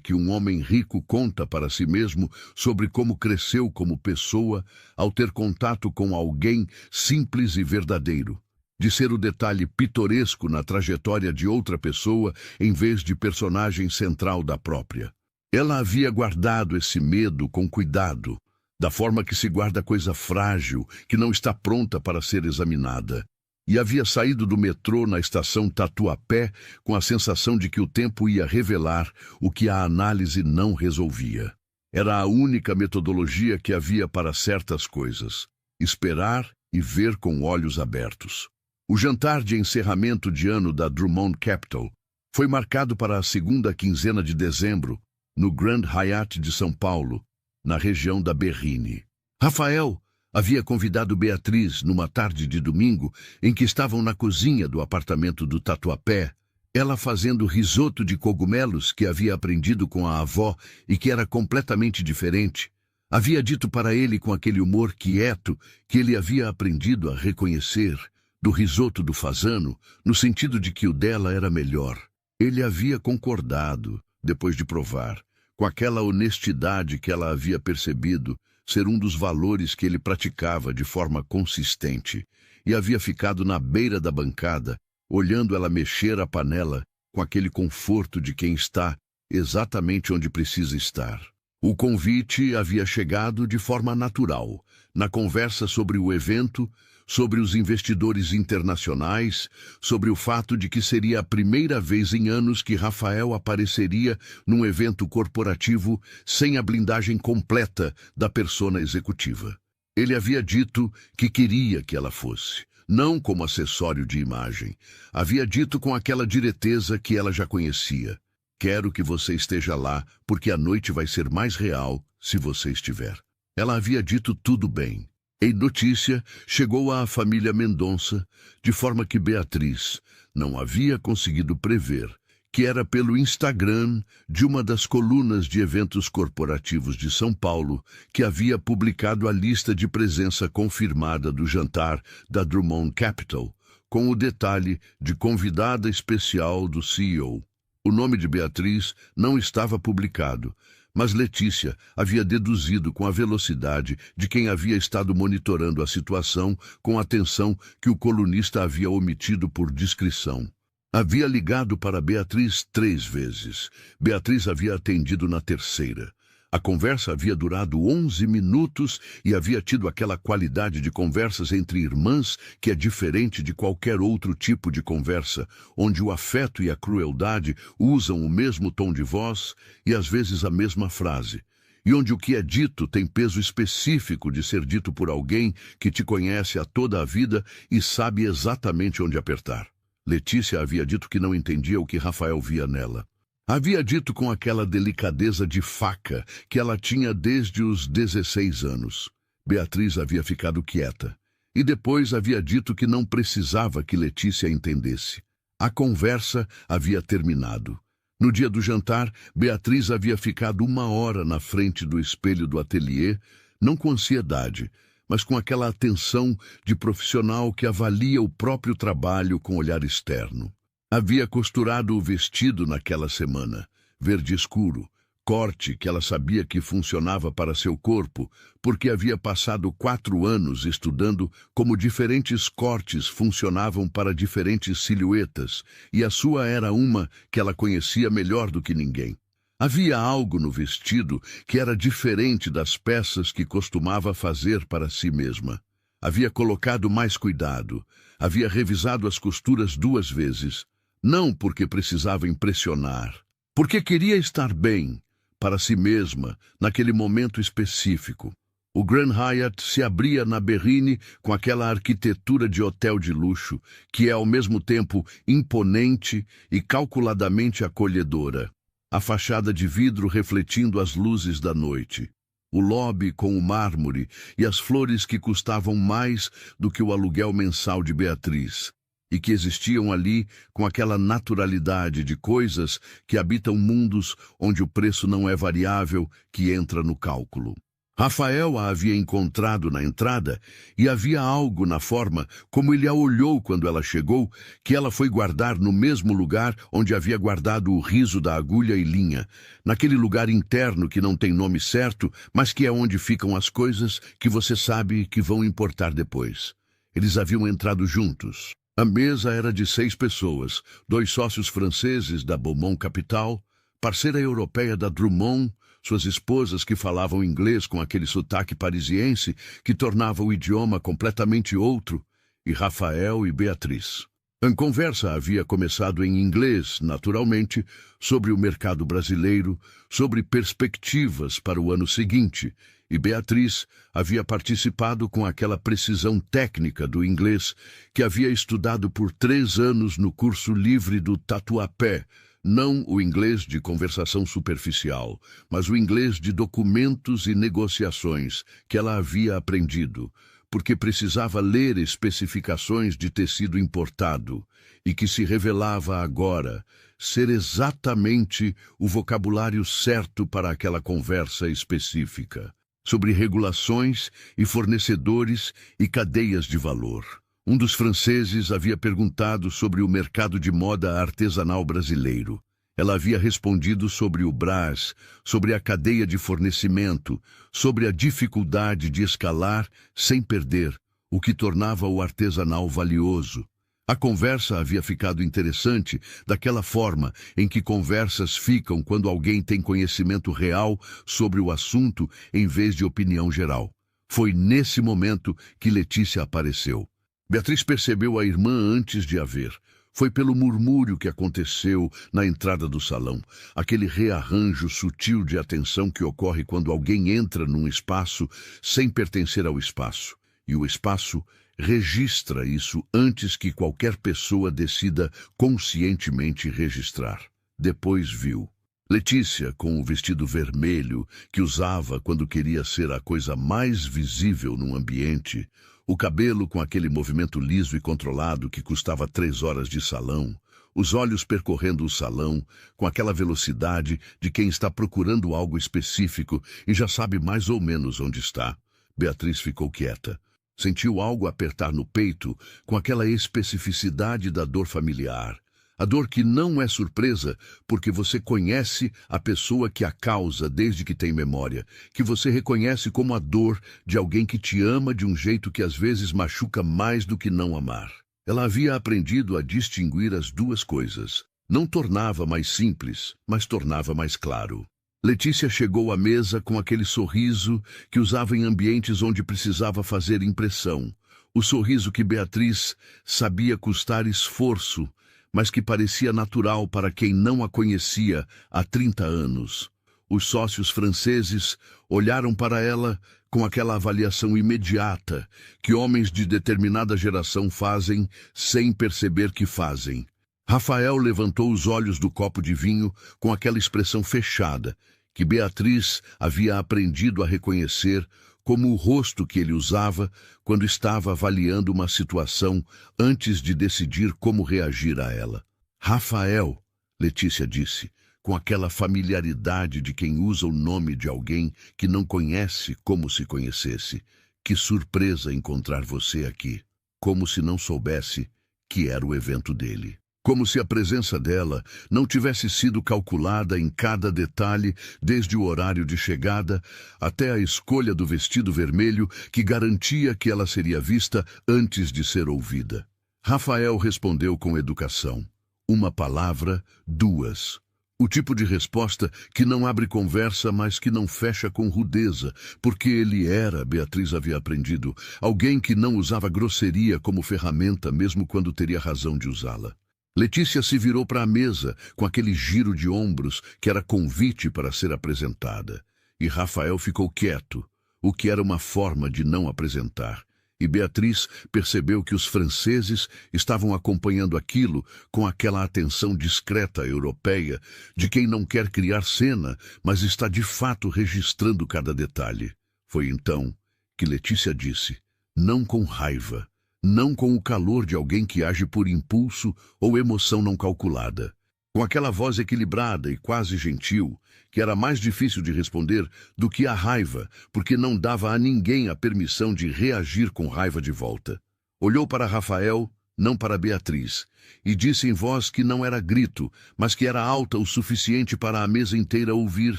Speaker 1: que um homem rico conta para si mesmo sobre como cresceu como pessoa ao ter contato com alguém simples e verdadeiro, de ser o detalhe pitoresco na trajetória de outra pessoa em vez de personagem central da própria. Ela havia guardado esse medo com cuidado, da forma que se guarda coisa frágil, que não está pronta para ser examinada. E havia saído do metrô na estação Tatuapé com a sensação de que o tempo ia revelar o que a análise não resolvia. Era a única metodologia que havia para certas coisas: esperar e ver com olhos abertos. O jantar de encerramento de ano da Drummond Capital foi marcado para a segunda quinzena de dezembro, no Grand Hyatt de São Paulo, na região da Berrini. Rafael havia convidado Beatriz numa tarde de domingo em que estavam na cozinha do apartamento do Tatuapé, ela fazendo risoto de cogumelos que havia aprendido com a avó e que era completamente diferente. Havia dito para ele com aquele humor quieto que ele havia aprendido a reconhecer do risoto do fazano, no sentido de que o dela era melhor. Ele havia concordado, depois de provar, com aquela honestidade que ela havia percebido ser um dos valores que ele praticava de forma consistente, e havia ficado na beira da bancada, olhando ela mexer a panela com aquele conforto de quem está exatamente onde precisa estar. O convite havia chegado de forma natural, na conversa sobre o evento, sobre os investidores internacionais, sobre o fato de que seria a primeira vez em anos que Rafael apareceria num evento corporativo sem a blindagem completa da persona executiva. Ele havia dito que queria que ela fosse, não como acessório de imagem. Havia dito com aquela direteza que ela já conhecia: quero que você esteja lá, porque a noite vai ser mais real se você estiver. Ela havia dito tudo bem. Em notícia, chegou à família Mendonça, de forma que Beatriz não havia conseguido prever que era pelo Instagram de uma das colunas de eventos corporativos de São Paulo que havia publicado a lista de presença confirmada do jantar da Drummond Capital, com o detalhe de convidada especial do CEO. O nome de Beatriz não estava publicado, mas Letícia havia deduzido com a velocidade de quem havia estado monitorando a situação com a atenção que o colunista havia omitido por discrição. Havia ligado para Beatriz 3 vezes. Beatriz havia atendido na terceira. A conversa havia durado 11 minutos e havia tido aquela qualidade de conversas entre irmãs que é diferente de qualquer outro tipo de conversa, onde o afeto e a crueldade usam o mesmo tom de voz e às vezes a mesma frase, e onde o que é dito tem peso específico de ser dito por alguém que te conhece há toda a vida e sabe exatamente onde apertar. Letícia havia dito que não entendia o que Rafael via nela. Havia dito com aquela delicadeza de faca que ela tinha desde os 16 anos. Beatriz havia ficado quieta. E depois havia dito que não precisava que Letícia entendesse. A conversa havia terminado. No dia do jantar, Beatriz havia ficado 1 hora na frente do espelho do ateliê, não com ansiedade, mas com aquela atenção de profissional que avalia o próprio trabalho com olhar externo. Havia costurado o vestido naquela semana, verde escuro, corte que ela sabia que funcionava para seu corpo, porque havia passado 4 anos estudando como diferentes cortes funcionavam para diferentes silhuetas, e a sua era uma que ela conhecia melhor do que ninguém. Havia algo no vestido que era diferente das peças que costumava fazer para si mesma. Havia colocado mais cuidado, havia revisado as costuras 2 vezes, não porque precisava impressionar, porque queria estar bem para si mesma naquele momento específico. O Grand Hyatt se abria na Berrini com aquela arquitetura de hotel de luxo, que é ao mesmo tempo imponente e calculadamente acolhedora. A fachada de vidro refletindo as luzes da noite. O lobby com o mármore e as flores que custavam mais do que o aluguel mensal de Beatriz, e que existiam ali com aquela naturalidade de coisas que habitam mundos onde o preço não é variável que entra no cálculo. Rafael a havia encontrado na entrada e havia algo na forma como ele a olhou quando ela chegou, que ela foi guardar no mesmo lugar onde havia guardado o riso da agulha e linha, naquele lugar interno que não tem nome certo, mas que é onde ficam as coisas que você sabe que vão importar depois. Eles haviam entrado juntos. A mesa era de 6 pessoas, 2 sócios franceses da Beaumont Capital, parceira europeia da Drummond, suas esposas que falavam inglês com aquele sotaque parisiense que tornava o idioma completamente outro, e Rafael e Beatriz. A conversa havia começado em inglês, naturalmente, sobre o mercado brasileiro, sobre perspectivas para o ano seguinte, e Beatriz havia participado com aquela precisão técnica do inglês que havia estudado por 3 anos no curso livre do Tatuapé, não o inglês de conversação superficial, mas o inglês de documentos e negociações que ela havia aprendido, porque precisava ler especificações de tecido importado e que se revelava agora ser exatamente o vocabulário certo para aquela conversa específica, sobre regulações e fornecedores e cadeias de valor. Um dos franceses havia perguntado sobre o mercado de moda artesanal brasileiro. Ela havia respondido sobre o Brás, sobre a cadeia de fornecimento, sobre a dificuldade de escalar sem perder, o que tornava o artesanal valioso. A conversa havia ficado interessante daquela forma em que conversas ficam quando alguém tem conhecimento real sobre o assunto em vez de opinião geral. Foi nesse momento que Letícia apareceu. Beatriz percebeu a irmã antes de a ver. Foi pelo murmúrio que aconteceu na entrada do salão, aquele rearranjo sutil de atenção que ocorre quando alguém entra num espaço sem pertencer ao espaço. E o espaço registra isso antes que qualquer pessoa decida conscientemente registrar. Depois viu Letícia com o vestido vermelho que usava quando queria ser a coisa mais visível num ambiente, o cabelo com aquele movimento liso e controlado que custava 3 horas de salão, os olhos percorrendo o salão com aquela velocidade de quem está procurando algo específico e já sabe mais ou menos onde está. Beatriz ficou quieta. Sentiu algo apertar no peito com aquela especificidade da dor familiar. A dor que não é surpresa porque você conhece a pessoa que a causa desde que tem memória, que você reconhece como a dor de alguém que te ama de um jeito que às vezes machuca mais do que não amar. Ela havia aprendido a distinguir as duas coisas. Não tornava mais simples, mas tornava mais claro. Letícia chegou à mesa com aquele sorriso que usava em ambientes onde precisava fazer impressão. O sorriso que Beatriz sabia custar esforço, mas que parecia natural para quem não a conhecia há 30 anos. Os sócios franceses olharam para ela com aquela avaliação imediata que homens de determinada geração fazem sem perceber que fazem. Rafael levantou os olhos do copo de vinho com aquela expressão fechada, que Beatriz havia aprendido a reconhecer como o rosto que ele usava quando estava avaliando uma situação antes de decidir como reagir a ela. Rafael, Letícia disse, com aquela familiaridade de quem usa o nome de alguém que não conhece como se conhecesse. Que surpresa encontrar você aqui. Como se não soubesse que era o evento dele. Como se a presença dela não tivesse sido calculada em cada detalhe, desde o horário de chegada até a escolha do vestido vermelho que garantia que ela seria vista antes de ser ouvida. Rafael respondeu com educação. Uma palavra, 2. O tipo de resposta que não abre conversa, mas que não fecha com rudeza, porque ele era, Beatriz havia aprendido, alguém que não usava grosseria como ferramenta mesmo quando teria razão de usá-la. Letícia se virou para a mesa com aquele giro de ombros que era convite para ser apresentada. E Rafael ficou quieto, o que era uma forma de não apresentar. E Beatriz percebeu que os franceses estavam acompanhando aquilo com aquela atenção discreta europeia de quem não quer criar cena, mas está de fato registrando cada detalhe. Foi então que Letícia disse, não com raiva, não com o calor de alguém que age por impulso ou emoção não calculada. Com aquela voz equilibrada e quase gentil, que era mais difícil de responder do que a raiva, porque não dava a ninguém a permissão de reagir com raiva de volta. Olhou para Rafael, não para Beatriz, e disse em voz que não era grito, mas que era alta o suficiente para a mesa inteira ouvir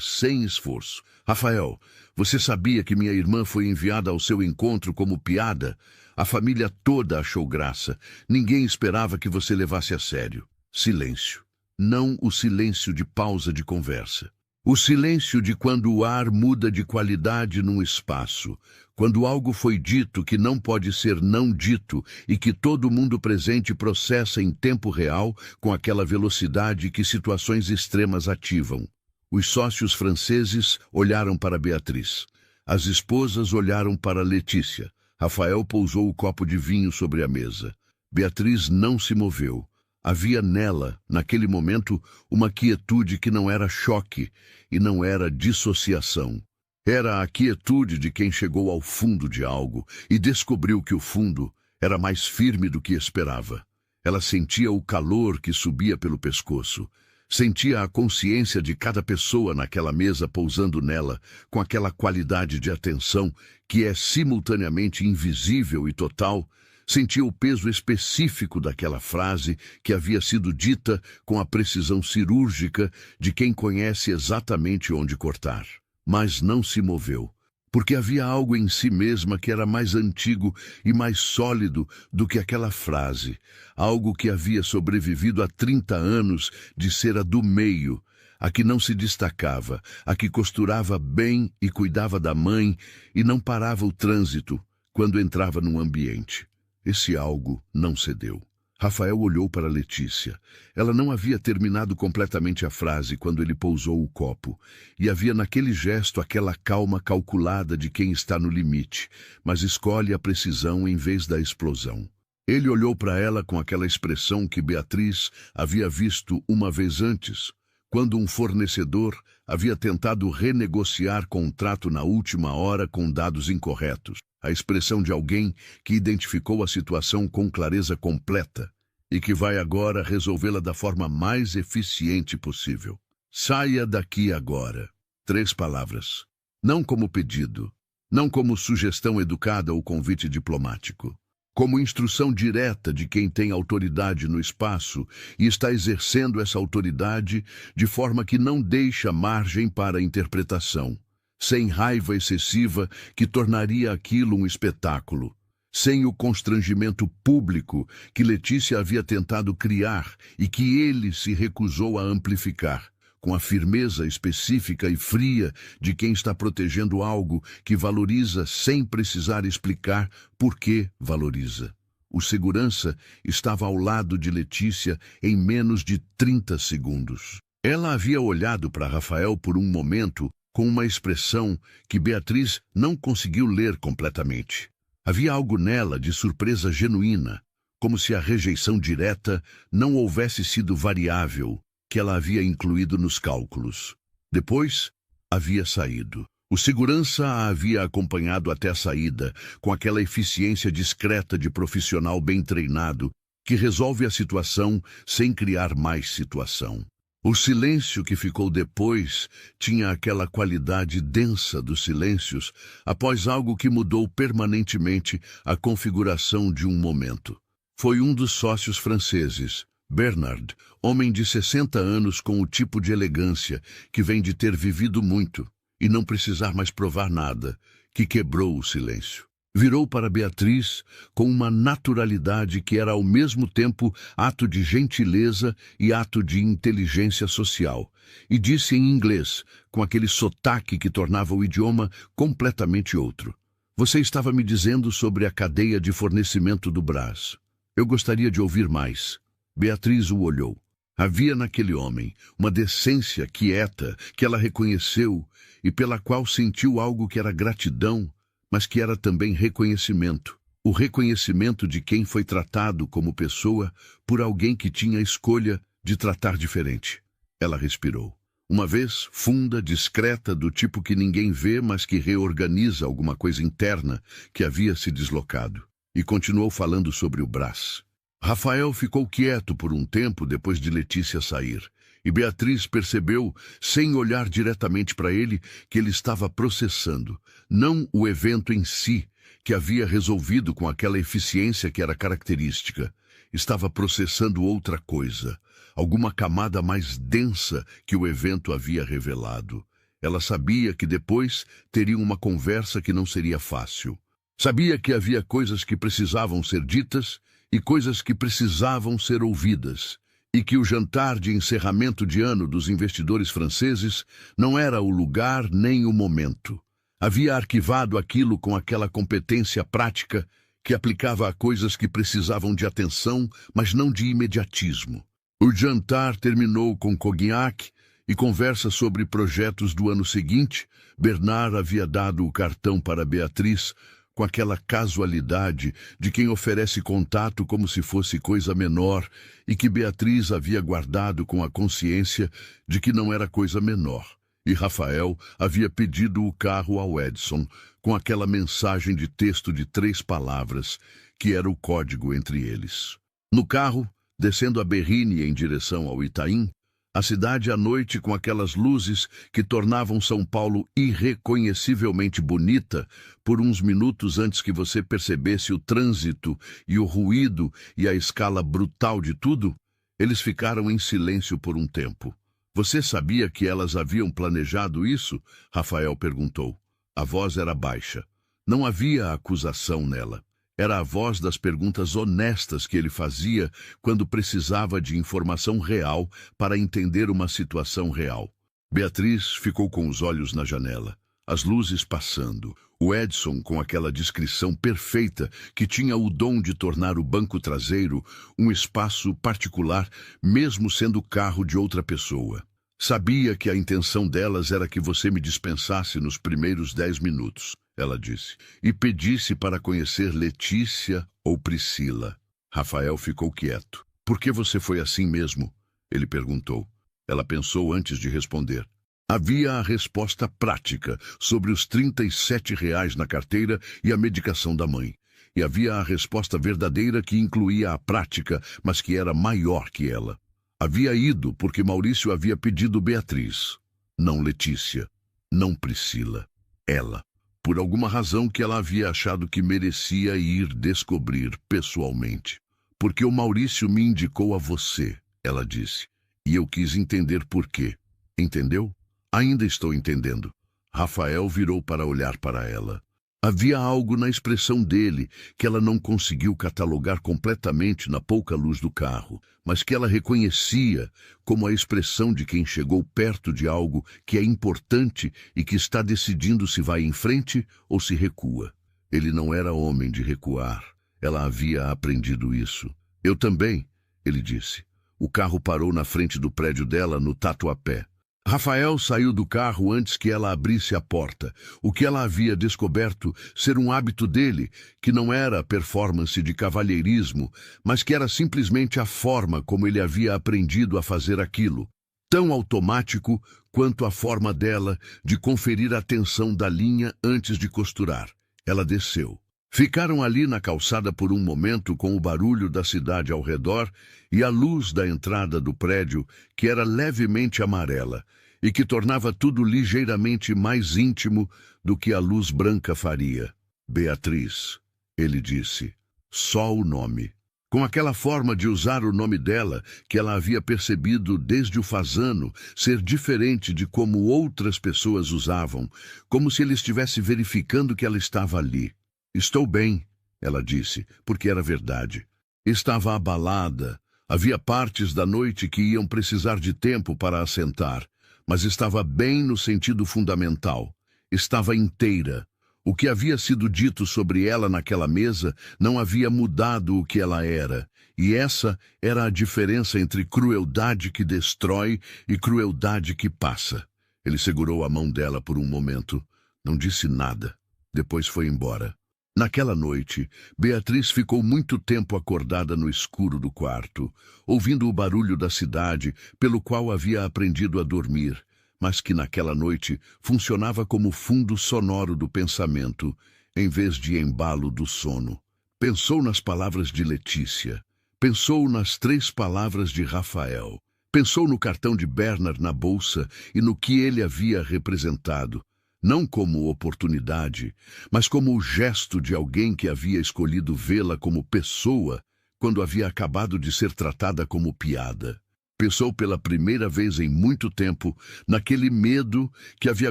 Speaker 1: sem esforço. Rafael, você sabia que minha irmã foi enviada ao seu encontro como piada? A família toda achou graça. Ninguém esperava que você levasse a sério. Silêncio. não o silêncio de pausa de conversa. O silêncio de quando o ar muda de qualidade num espaço, quando algo foi dito que não pode ser não dito e que todo mundo presente processa em tempo real com aquela velocidade que situações extremas ativam. Os sócios franceses olharam para Beatriz. As esposas olharam para Letícia. Rafael pousou o copo de vinho sobre a mesa. Beatriz não se moveu. Havia nela, naquele momento, uma quietude que não era choque e não era dissociação. Era a quietude de quem chegou ao fundo de algo e descobriu que o fundo era mais firme do que esperava. Ela sentia o calor que subia pelo pescoço. Sentia a consciência de cada pessoa naquela mesa pousando nela, com aquela qualidade de atenção que é simultaneamente invisível e total. Sentia o peso específico daquela frase que havia sido dita com a precisão cirúrgica de quem conhece exatamente onde cortar. Mas não se moveu, porque havia algo em si mesma que era mais antigo e mais sólido do que aquela frase, algo que havia sobrevivido há 30 anos de ser a do meio, a que não se destacava, a que costurava bem e cuidava da mãe e não parava o trânsito quando entrava num ambiente. Esse algo não cedeu. Rafael olhou para Letícia. Ela não havia terminado completamente a frase quando ele pousou o copo, e havia naquele gesto aquela calma calculada de quem está no limite, mas escolhe a precisão em vez da explosão. Ele olhou para ela com aquela expressão que Beatriz havia visto uma vez antes, quando um fornecedor havia tentado renegociar contrato na última hora com dados incorretos. A expressão de alguém que identificou a situação com clareza completa e que vai agora resolvê-la da forma mais eficiente possível. Saia daqui agora. 3 palavras. Não como pedido, não como sugestão educada ou convite diplomático. Como instrução direta de quem tem autoridade no espaço e está exercendo essa autoridade de forma que não deixa margem para interpretação. Sem raiva excessiva que tornaria aquilo um espetáculo, sem o constrangimento público que Letícia havia tentado criar e que ele se recusou a amplificar, com a firmeza específica e fria de quem está protegendo algo que valoriza sem precisar explicar por que valoriza. O segurança estava ao lado de Letícia em menos de 30 segundos. Ela havia olhado para Rafael por um momento com uma expressão que Beatriz não conseguiu ler completamente. Havia algo nela de surpresa genuína, como se a rejeição direta não houvesse sido variável, que ela havia incluído nos cálculos. Depois, havia saído. O segurança a havia acompanhado até a saída, com aquela eficiência discreta de profissional bem treinado, que resolve a situação sem criar mais situação. O silêncio que ficou depois tinha aquela qualidade densa dos silêncios após algo que mudou permanentemente a configuração de um momento. Foi um dos sócios franceses, Bernard, homem de 60 anos com o tipo de elegância que vem de ter vivido muito e não precisar mais provar nada, que quebrou o silêncio. Virou para Beatriz com uma naturalidade que era ao mesmo tempo ato de gentileza e ato de inteligência social, e disse em inglês, com aquele sotaque que tornava o idioma completamente outro. Você estava me dizendo sobre a cadeia de fornecimento do Brás. Eu gostaria de ouvir mais. Beatriz o olhou. Havia naquele homem uma decência quieta que ela reconheceu e pela qual sentiu algo que era gratidão, mas que era também reconhecimento. O reconhecimento de quem foi tratado como pessoa por alguém que tinha a escolha de tratar diferente. Ela respirou. Uma vez, funda, discreta, do tipo que ninguém vê, mas que reorganiza alguma coisa interna que havia se deslocado. E continuou falando sobre o Brás. Rafael ficou quieto por um tempo depois de Letícia sair. E Beatriz percebeu, sem olhar diretamente para ele, que ele estava processando, não o evento em si, que havia resolvido com aquela eficiência que era característica. Estava processando outra coisa, alguma camada mais densa que o evento havia revelado. Ela sabia que depois teriam uma conversa que não seria fácil. Sabia que havia coisas que precisavam ser ditas e coisas que precisavam ser ouvidas. e que o jantar de encerramento de ano dos investidores franceses não era o lugar nem o momento. Havia arquivado aquilo com aquela competência prática que aplicava a coisas que precisavam de atenção, mas não de imediatismo. O jantar terminou com cognac e conversa sobre projetos do ano seguinte. Bernard havia dado o cartão para Beatriz com aquela casualidade de quem oferece contato como se fosse coisa menor e que Beatriz havia guardado com a consciência de que não era coisa menor. E Rafael havia pedido o carro ao Edson com aquela mensagem de texto de 3 palavras, que era o código entre eles. No carro, descendo a Berrine em direção ao Itaim, a cidade à noite com aquelas luzes que tornavam São Paulo irreconhecivelmente bonita por uns minutos antes que você percebesse o trânsito e o ruído e a escala brutal de tudo, eles ficaram em silêncio por um tempo. Você sabia que elas haviam planejado isso? Rafael perguntou. A voz era baixa. Não havia acusação nela. Era a voz das perguntas honestas que ele fazia quando precisava de informação real para entender uma situação real. Beatriz ficou com os olhos na janela, as luzes passando. O Edson com aquela descrição perfeita que tinha o dom de tornar o banco traseiro um espaço particular, mesmo sendo o carro de outra pessoa. Sabia que a intenção delas era que você me dispensasse nos primeiros 10 minutos. Ela disse, e pedisse para conhecer Letícia ou Priscila. Rafael ficou quieto. Por que você foi assim mesmo? Ele perguntou. Ela pensou antes de responder. Havia a resposta prática sobre os R$ 37 na carteira e a medicação da mãe. E havia a resposta verdadeira que incluía a prática, mas que era maior que ela. Havia ido porque Maurício havia pedido Beatriz. Não Letícia, não Priscila. Ela. Por alguma razão que ela havia achado que merecia ir descobrir pessoalmente. Porque o Maurício me indicou a você, ela disse, e eu quis entender por quê. Entendeu? Ainda estou entendendo. Rafael virou para olhar para ela. Havia algo na expressão dele que ela não conseguiu catalogar completamente na pouca luz do carro, mas que ela reconhecia como a expressão de quem chegou perto de algo que é importante e que está decidindo se vai em frente ou se recua. Ele não era homem de recuar. Ela havia aprendido isso. Eu também, ele disse. O carro parou na frente do prédio dela no Tatuapé. Rafael saiu do carro antes que ela abrisse a porta, o que ela havia descoberto ser um hábito dele, que não era performance de cavalheirismo, mas que era simplesmente a forma como ele havia aprendido a fazer aquilo, tão automático quanto a forma dela de conferir a tensão da linha antes de costurar. Ela desceu. Ficaram ali na calçada por um momento com o barulho da cidade ao redor e a luz da entrada do prédio, que era levemente amarela e que tornava tudo ligeiramente mais íntimo do que a luz branca faria. Beatriz, ele disse, só o nome. Com aquela forma de usar o nome dela que ela havia percebido desde o fazano ser diferente de como outras pessoas usavam, como se ele estivesse verificando que ela estava ali. Estou bem, ela disse, porque era verdade. Estava abalada. Havia partes da noite que iam precisar de tempo para assentar, mas estava bem no sentido fundamental. Estava inteira. O que havia sido dito sobre ela naquela mesa não havia mudado o que ela era, e essa era a diferença entre crueldade que destrói e crueldade que passa. Ele segurou a mão dela por um momento, não disse nada, depois foi embora. Naquela noite, Beatriz ficou muito tempo acordada no escuro do quarto, ouvindo o barulho da cidade, pelo qual havia aprendido a dormir, mas que naquela noite funcionava como fundo sonoro do pensamento, em vez de embalo do sono. Pensou nas palavras de Letícia, pensou nas 3 palavras de Rafael, pensou no cartão de Bernard na bolsa e no que ele havia representado. Não como oportunidade, mas como o gesto de alguém que havia escolhido vê-la como pessoa quando havia acabado de ser tratada como piada. Pensou pela primeira vez em muito tempo naquele medo que havia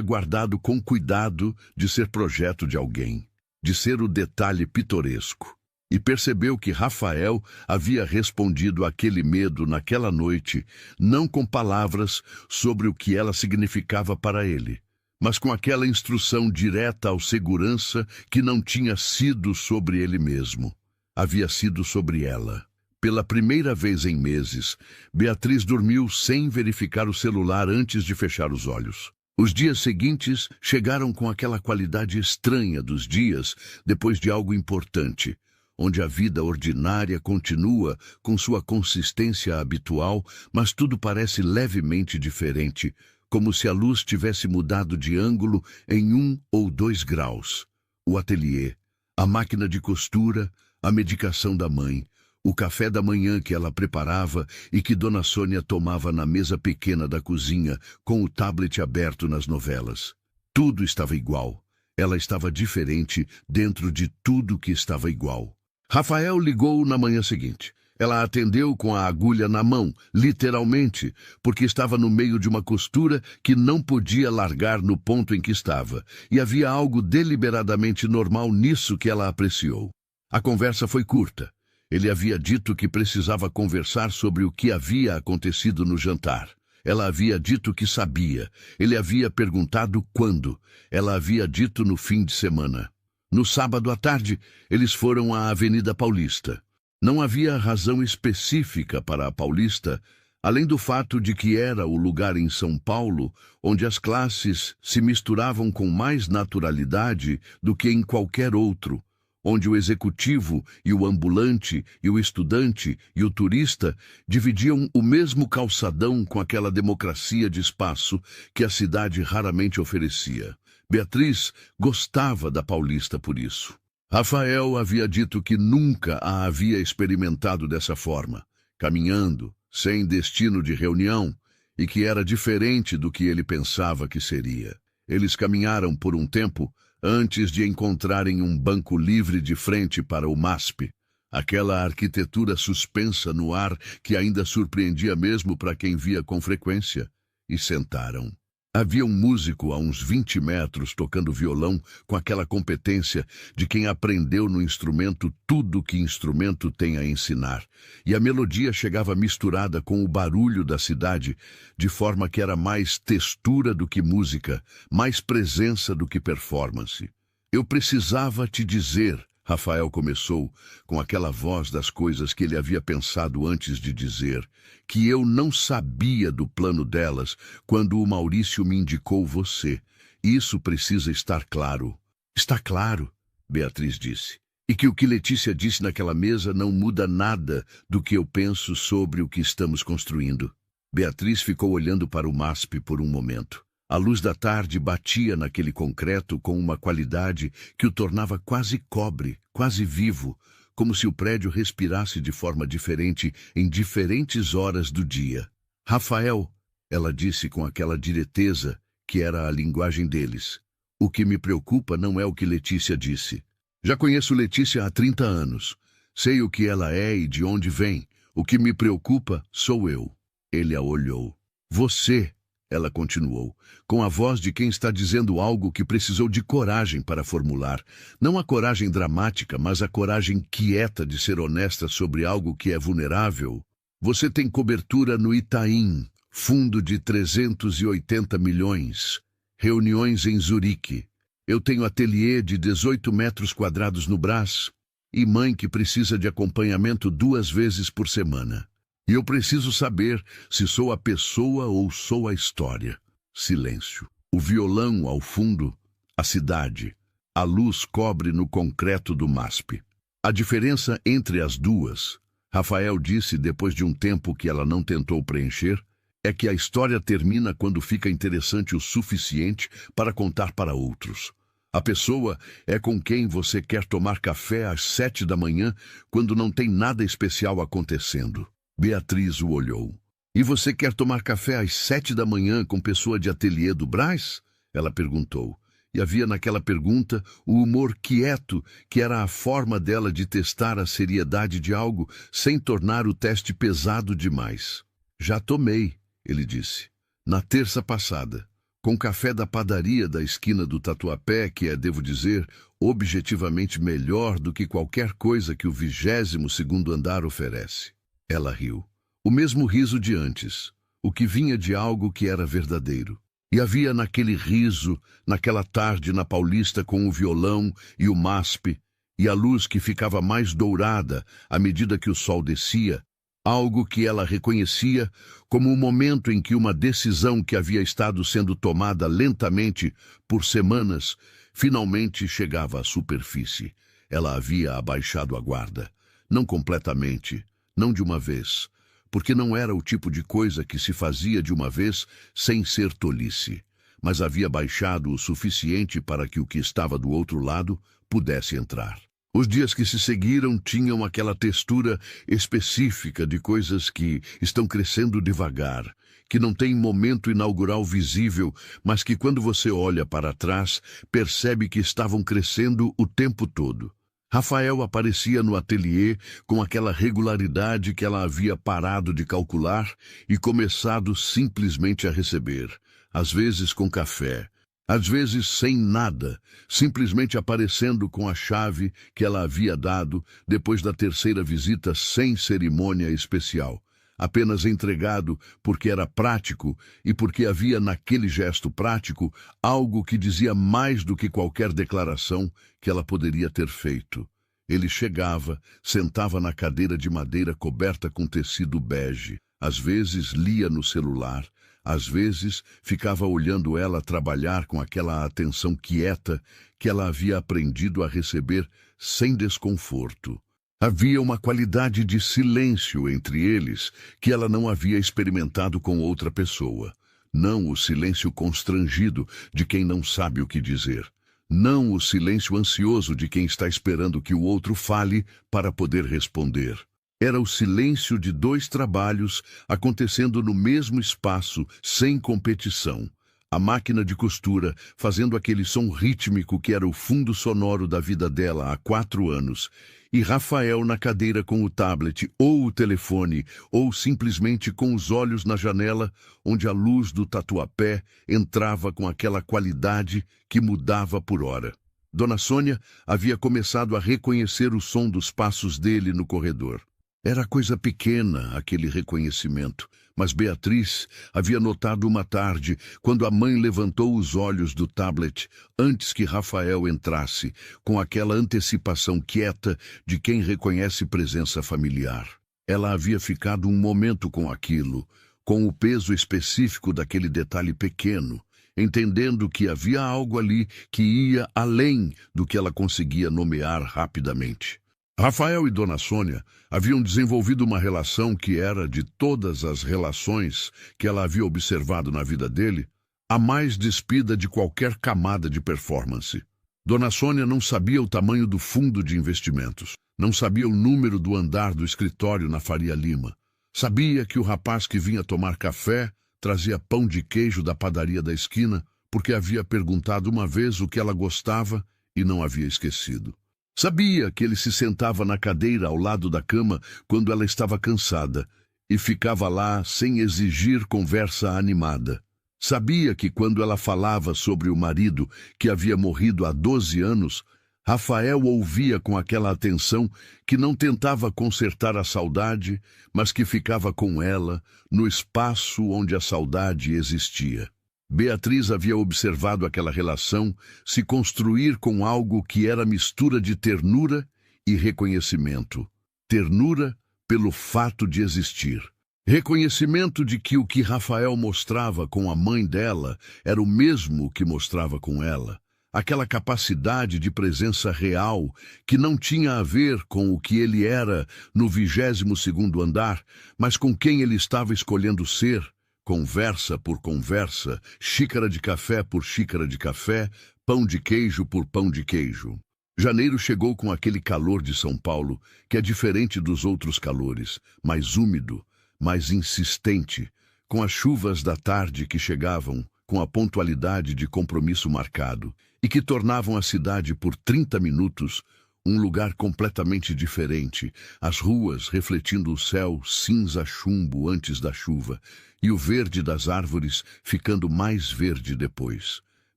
Speaker 1: guardado com cuidado de ser projeto de alguém, de ser o detalhe pitoresco. e percebeu que Rafael havia respondido àquele medo naquela noite, não com palavras sobre o que ela significava para ele, mas com aquela instrução direta ao segurança que não tinha sido sobre ele mesmo, havia sido sobre ela. Pela primeira vez em meses, Beatriz dormiu sem verificar o celular antes de fechar os olhos. Os dias seguintes chegaram com aquela qualidade estranha dos dias depois de algo importante, onde a vida ordinária continua com sua consistência habitual, mas tudo parece levemente diferente, como se a luz tivesse mudado de ângulo em 1 ou 2 graus. O ateliê, a máquina de costura, a medicação da mãe, o café da manhã que ela preparava e que Dona Sônia tomava na mesa pequena da cozinha, com o tablet aberto nas novelas. Tudo estava igual. Ela estava diferente dentro de tudo que estava igual. Rafael ligou na manhã seguinte. Ela atendeu com a agulha na mão, literalmente, porque estava no meio de uma costura que não podia largar no ponto em que estava, e havia algo deliberadamente normal nisso que ela apreciou. A conversa foi curta. Ele havia dito que precisava conversar sobre o que havia acontecido no jantar. Ela havia dito que sabia. Ele havia perguntado quando. Ela havia dito no fim de semana. No sábado à tarde, eles foram à Avenida Paulista. Não havia razão específica para a Paulista, além do fato de que era o lugar em São Paulo onde as classes se misturavam com mais naturalidade do que em qualquer outro, onde o executivo e o ambulante e o estudante e o turista dividiam o mesmo calçadão com aquela democracia de espaço que a cidade raramente oferecia. Beatriz gostava da Paulista por isso. Rafael havia dito que nunca a havia experimentado dessa forma, caminhando, sem destino de reunião, e que era diferente do que ele pensava que seria. Eles caminharam por um tempo antes de encontrarem um banco livre de frente para o MASP, aquela arquitetura suspensa no ar que ainda surpreendia mesmo para quem via com frequência, e sentaram. Havia um músico a uns 20 metros tocando violão com aquela competência de quem aprendeu no instrumento tudo que instrumento tem a ensinar, e a melodia chegava misturada com o barulho da cidade, de forma que era mais textura do que música, mais presença do que performance. Eu precisava te dizer, Rafael começou, com aquela voz das coisas que ele havia pensado antes de dizer, que eu não sabia do plano delas quando o Maurício me indicou você. Isso precisa estar claro. Está claro, Beatriz disse. E que o que Letícia disse naquela mesa não muda nada do que eu penso sobre o que estamos construindo. Beatriz ficou olhando para o MASP por um momento. A luz da tarde batia naquele concreto com uma qualidade que o tornava quase cobre, quase vivo, como se o prédio respirasse de forma diferente em diferentes horas do dia. Rafael, ela disse com aquela direteza que era a linguagem deles. O que me preocupa não é o que Letícia disse. Já conheço Letícia há 30 anos. Sei o que ela é e de onde vem. O que me preocupa sou eu. Ele a olhou. Você... Ela continuou, com a voz de quem está dizendo algo que precisou de coragem para formular. Não a coragem dramática, mas a coragem quieta de ser honesta sobre algo que é vulnerável. Você tem cobertura no Itaim, fundo de 380 milhões. Reuniões em Zurique. Eu tenho ateliê de 18 metros quadrados no Brás e mãe que precisa de acompanhamento 2 vezes por semana. E eu preciso saber se sou a pessoa ou sou a história. Silêncio. O violão ao fundo, a cidade. A luz cobre no concreto do MASP. A diferença entre as duas, Rafael disse depois de um tempo que ela não tentou preencher, é que a história termina quando fica interessante o suficiente para contar para outros. A pessoa é com quem você quer tomar café às 7 da manhã quando não tem nada especial acontecendo. Beatriz o olhou. E você quer tomar café às 7 da manhã com pessoa de ateliê do Brás? Ela perguntou. E havia naquela pergunta o humor quieto, que era a forma dela de testar a seriedade de algo sem tornar o teste pesado demais. Já tomei, ele disse. Na terça passada. Com café da padaria da esquina do Tatuapé, que é, devo dizer, objetivamente melhor do que qualquer coisa que o 22º andar oferece. Ela riu. O mesmo riso de antes, o que vinha de algo que era verdadeiro. E havia naquele riso, naquela tarde na Paulista com o violão e o MASP, e a luz que ficava mais dourada à medida que o sol descia, algo que ela reconhecia como o momento em que uma decisão que havia estado sendo tomada lentamente por semanas finalmente chegava à superfície. Ela havia abaixado a guarda, não completamente, não de uma vez, porque não era o tipo de coisa que se fazia de uma vez sem ser tolice, mas havia baixado o suficiente para que o que estava do outro lado pudesse entrar. Os dias que se seguiram tinham aquela textura específica de coisas que estão crescendo devagar, que não têm momento inaugural visível, mas que quando você olha para trás, percebe que estavam crescendo o tempo todo. Rafael aparecia no ateliê com aquela regularidade que ela havia parado de calcular e começado simplesmente a receber, às vezes com café, às vezes sem nada, simplesmente aparecendo com a chave que ela havia dado depois da terceira visita sem cerimônia especial. Apenas entregado porque era prático e porque havia naquele gesto prático algo que dizia mais do que qualquer declaração que ela poderia ter feito. Ele chegava, sentava na cadeira de madeira coberta com tecido bege. Às vezes lia no celular, às vezes ficava olhando ela trabalhar com aquela atenção quieta que ela havia aprendido a receber sem desconforto. Havia uma qualidade de silêncio entre eles que ela não havia experimentado com outra pessoa. Não o silêncio constrangido de quem não sabe o que dizer. Não o silêncio ansioso de quem está esperando que o outro fale para poder responder. Era o silêncio de dois trabalhos acontecendo no mesmo espaço, sem competição. A máquina de costura fazendo aquele som rítmico que era o fundo sonoro da vida dela há 4 anos, e Rafael na cadeira com o tablet, ou o telefone, ou simplesmente com os olhos na janela, onde a luz do tatuapé entrava com aquela qualidade que mudava por hora. Dona Sônia havia começado a reconhecer o som dos passos dele no corredor. Era coisa pequena, aquele reconhecimento, mas Beatriz havia notado uma tarde, quando a mãe levantou os olhos do tablet antes que Rafael entrasse, com aquela antecipação quieta de quem reconhece presença familiar. Ela havia ficado um momento com aquilo, com o peso específico daquele detalhe pequeno, entendendo que havia algo ali que ia além do que ela conseguia nomear rapidamente. Rafael e Dona Sônia haviam desenvolvido uma relação que era, de todas as relações que ela havia observado na vida dele, a mais despida de qualquer camada de performance. Dona Sônia não sabia o tamanho do fundo de investimentos, não sabia o número do andar do escritório na Faria Lima. Sabia que o rapaz que vinha tomar café trazia pão de queijo da padaria da esquina porque havia perguntado uma vez o que ela gostava e não havia esquecido. Sabia que ele se sentava na cadeira ao lado da cama quando ela estava cansada e ficava lá sem exigir conversa animada. Sabia que quando ela falava sobre o marido que havia morrido há 12 anos, Rafael ouvia com aquela atenção que não tentava consertar a saudade, mas que ficava com ela no espaço onde a saudade existia. Beatriz havia observado aquela relação se construir com algo que era mistura de ternura e reconhecimento. Ternura pelo fato de existir. Reconhecimento de que o que Rafael mostrava com a mãe dela era o mesmo que mostrava com ela. Aquela capacidade de presença real que não tinha a ver com o que ele era no 22º andar, mas com quem ele estava escolhendo ser. Conversa por conversa, xícara de café por xícara de café, pão de queijo por pão de queijo. Janeiro chegou com aquele calor de São Paulo, que é diferente dos outros calores, mais úmido, mais insistente, com as chuvas da tarde que chegavam, com a pontualidade de compromisso marcado, e que tornavam a cidade por 30 minutos um lugar completamente diferente, as ruas refletindo o céu cinza-chumbo antes da chuva, e o verde das árvores ficando mais verde depois.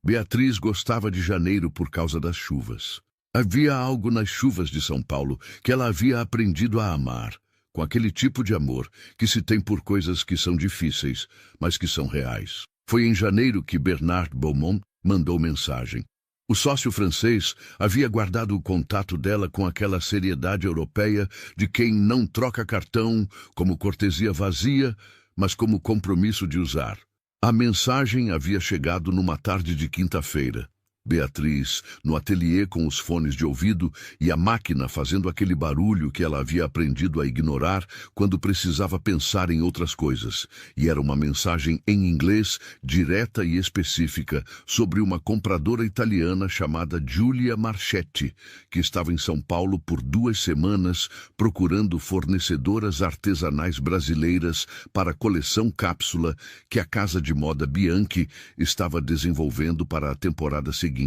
Speaker 1: Beatriz gostava de janeiro por causa das chuvas. Havia algo nas chuvas de São Paulo que ela havia aprendido a amar, com aquele tipo de amor que se tem por coisas que são difíceis, mas que são reais. Foi em janeiro que Bernard Beaumont mandou mensagem. O sócio francês havia guardado o contato dela com aquela seriedade europeia de quem não troca cartão como cortesia vazia, mas como compromisso de usar. A mensagem havia chegado numa tarde de quinta-feira. Beatriz, no ateliê com os fones de ouvido e a máquina fazendo aquele barulho que ela havia aprendido a ignorar quando precisava pensar em outras coisas. E era uma mensagem em inglês, direta e específica, sobre uma compradora italiana chamada Giulia Marchetti, que estava em São Paulo por 2 semanas procurando fornecedoras artesanais brasileiras para a coleção cápsula que a casa de moda Bianchi estava desenvolvendo para a temporada seguinte.